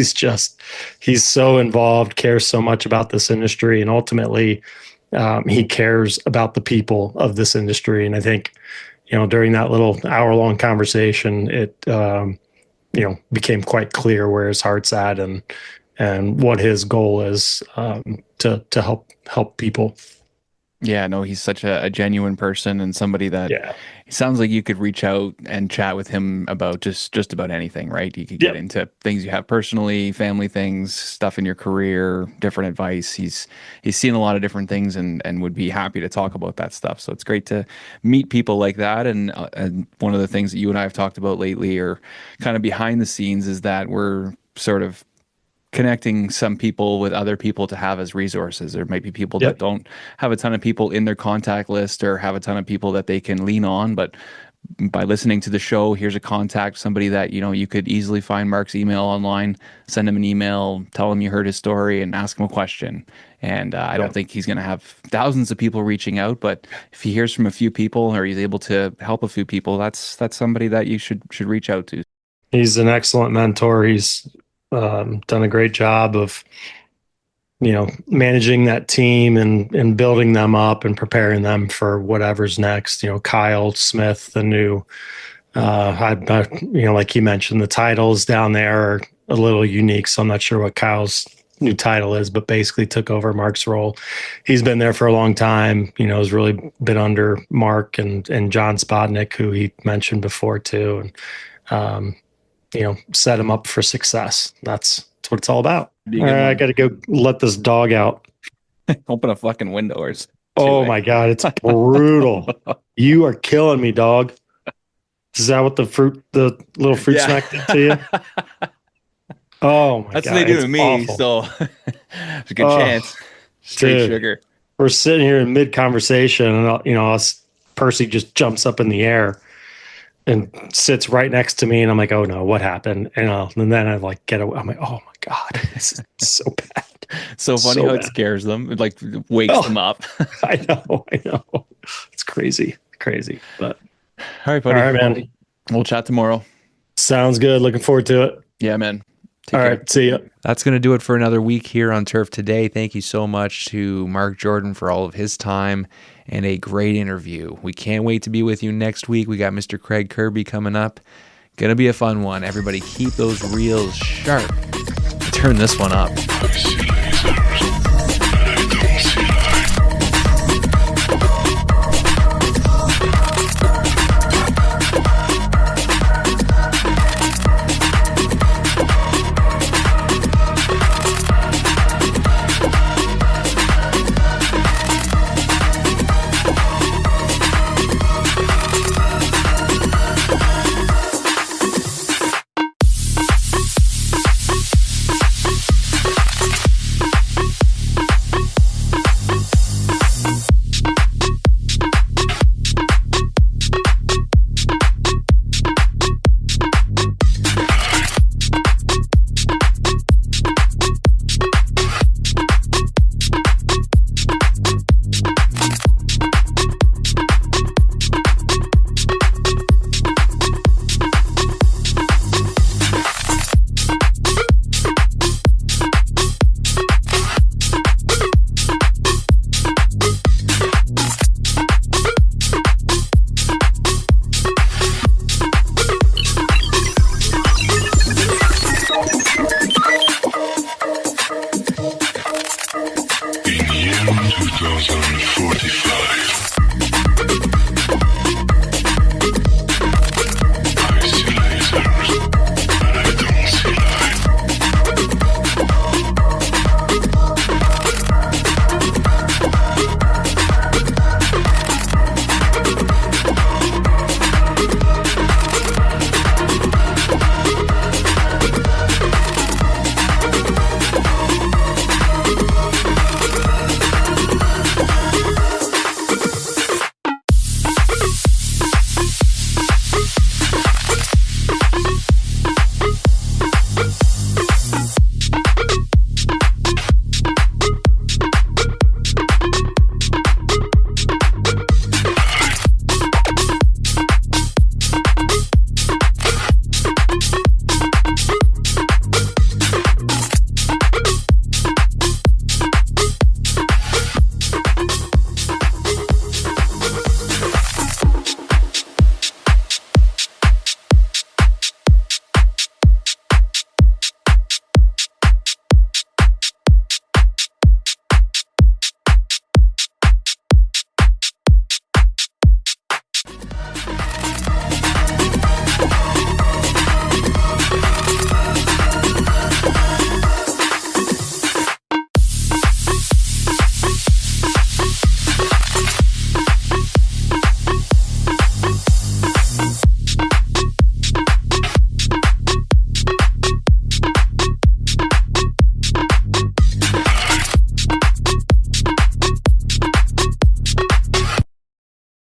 S3: he's so involved, cares so much about this industry, and ultimately he cares about the people of this industry. And I think during that little hour-long conversation, it became quite clear where his heart's at, and what his goal is, to help people.
S2: Yeah, no, he's such a genuine person, and somebody that it sounds like you could reach out and chat with him about just about anything, right? You could get into things you have personally, family things, stuff in your career, different advice. He's seen a lot of different things, and would be happy to talk about that stuff. So it's great to meet people like that. And one of the things that you and I have talked about lately, or kind of behind the scenes, is that we're sort of connecting some people with other people to have as resources. There might be people that don't have a ton of people in their contact list, or have a ton of people that they can lean on, but by listening to the show, here's a contact, somebody that, you could easily find Mark's email online, send him an email, tell him you heard his story and ask him a question. And I don't think he's going to have thousands of people reaching out, but if he hears from a few people or he's able to help a few people, that's somebody that you should reach out to.
S3: He's an excellent mentor. He's done a great job of, managing that team and building them up and preparing them for whatever's next. Kyle Smith, the new, like you mentioned, the titles down there are a little unique. So I'm not sure what Kyle's new title is, but basically took over Mark's role. He's been there for a long time, has really been under Mark and John Spodnik, who he mentioned before too. And, set him up for success. That's what it's all about. All right, I got to go let this dog out.
S2: Open a fucking window or something.
S3: Oh my God, it's brutal. You are killing me, dog. Is that what the little fruit snack did to you? Oh my
S2: That's
S3: God.
S2: what they do to me.
S3: Awful.
S2: So there's a good chance. Straight
S3: dude.
S2: sugar.
S3: We're sitting here in mid conversation, and Percy just jumps up in the air and sits right next to me, and I'm like, "Oh no, what happened?" And then I get away. I'm like, "Oh my God, this is so bad."
S2: It's so funny how it scares them. It wakes them up.
S3: I know. It's crazy. But
S2: all right, buddy.
S3: All right, man.
S2: We'll chat tomorrow.
S3: Sounds good. Looking forward to it.
S2: Yeah, man.
S3: All right. See ya.
S6: That's going to do it for another week here on Turf Today. Thank you so much to Mark Jordan for all of his time and a great interview. We can't wait to be with you next week. We got Mr. Craig Kirby coming up. Going to be a fun one. Everybody keep those reels sharp. Turn this one up.
S1: In year 2045.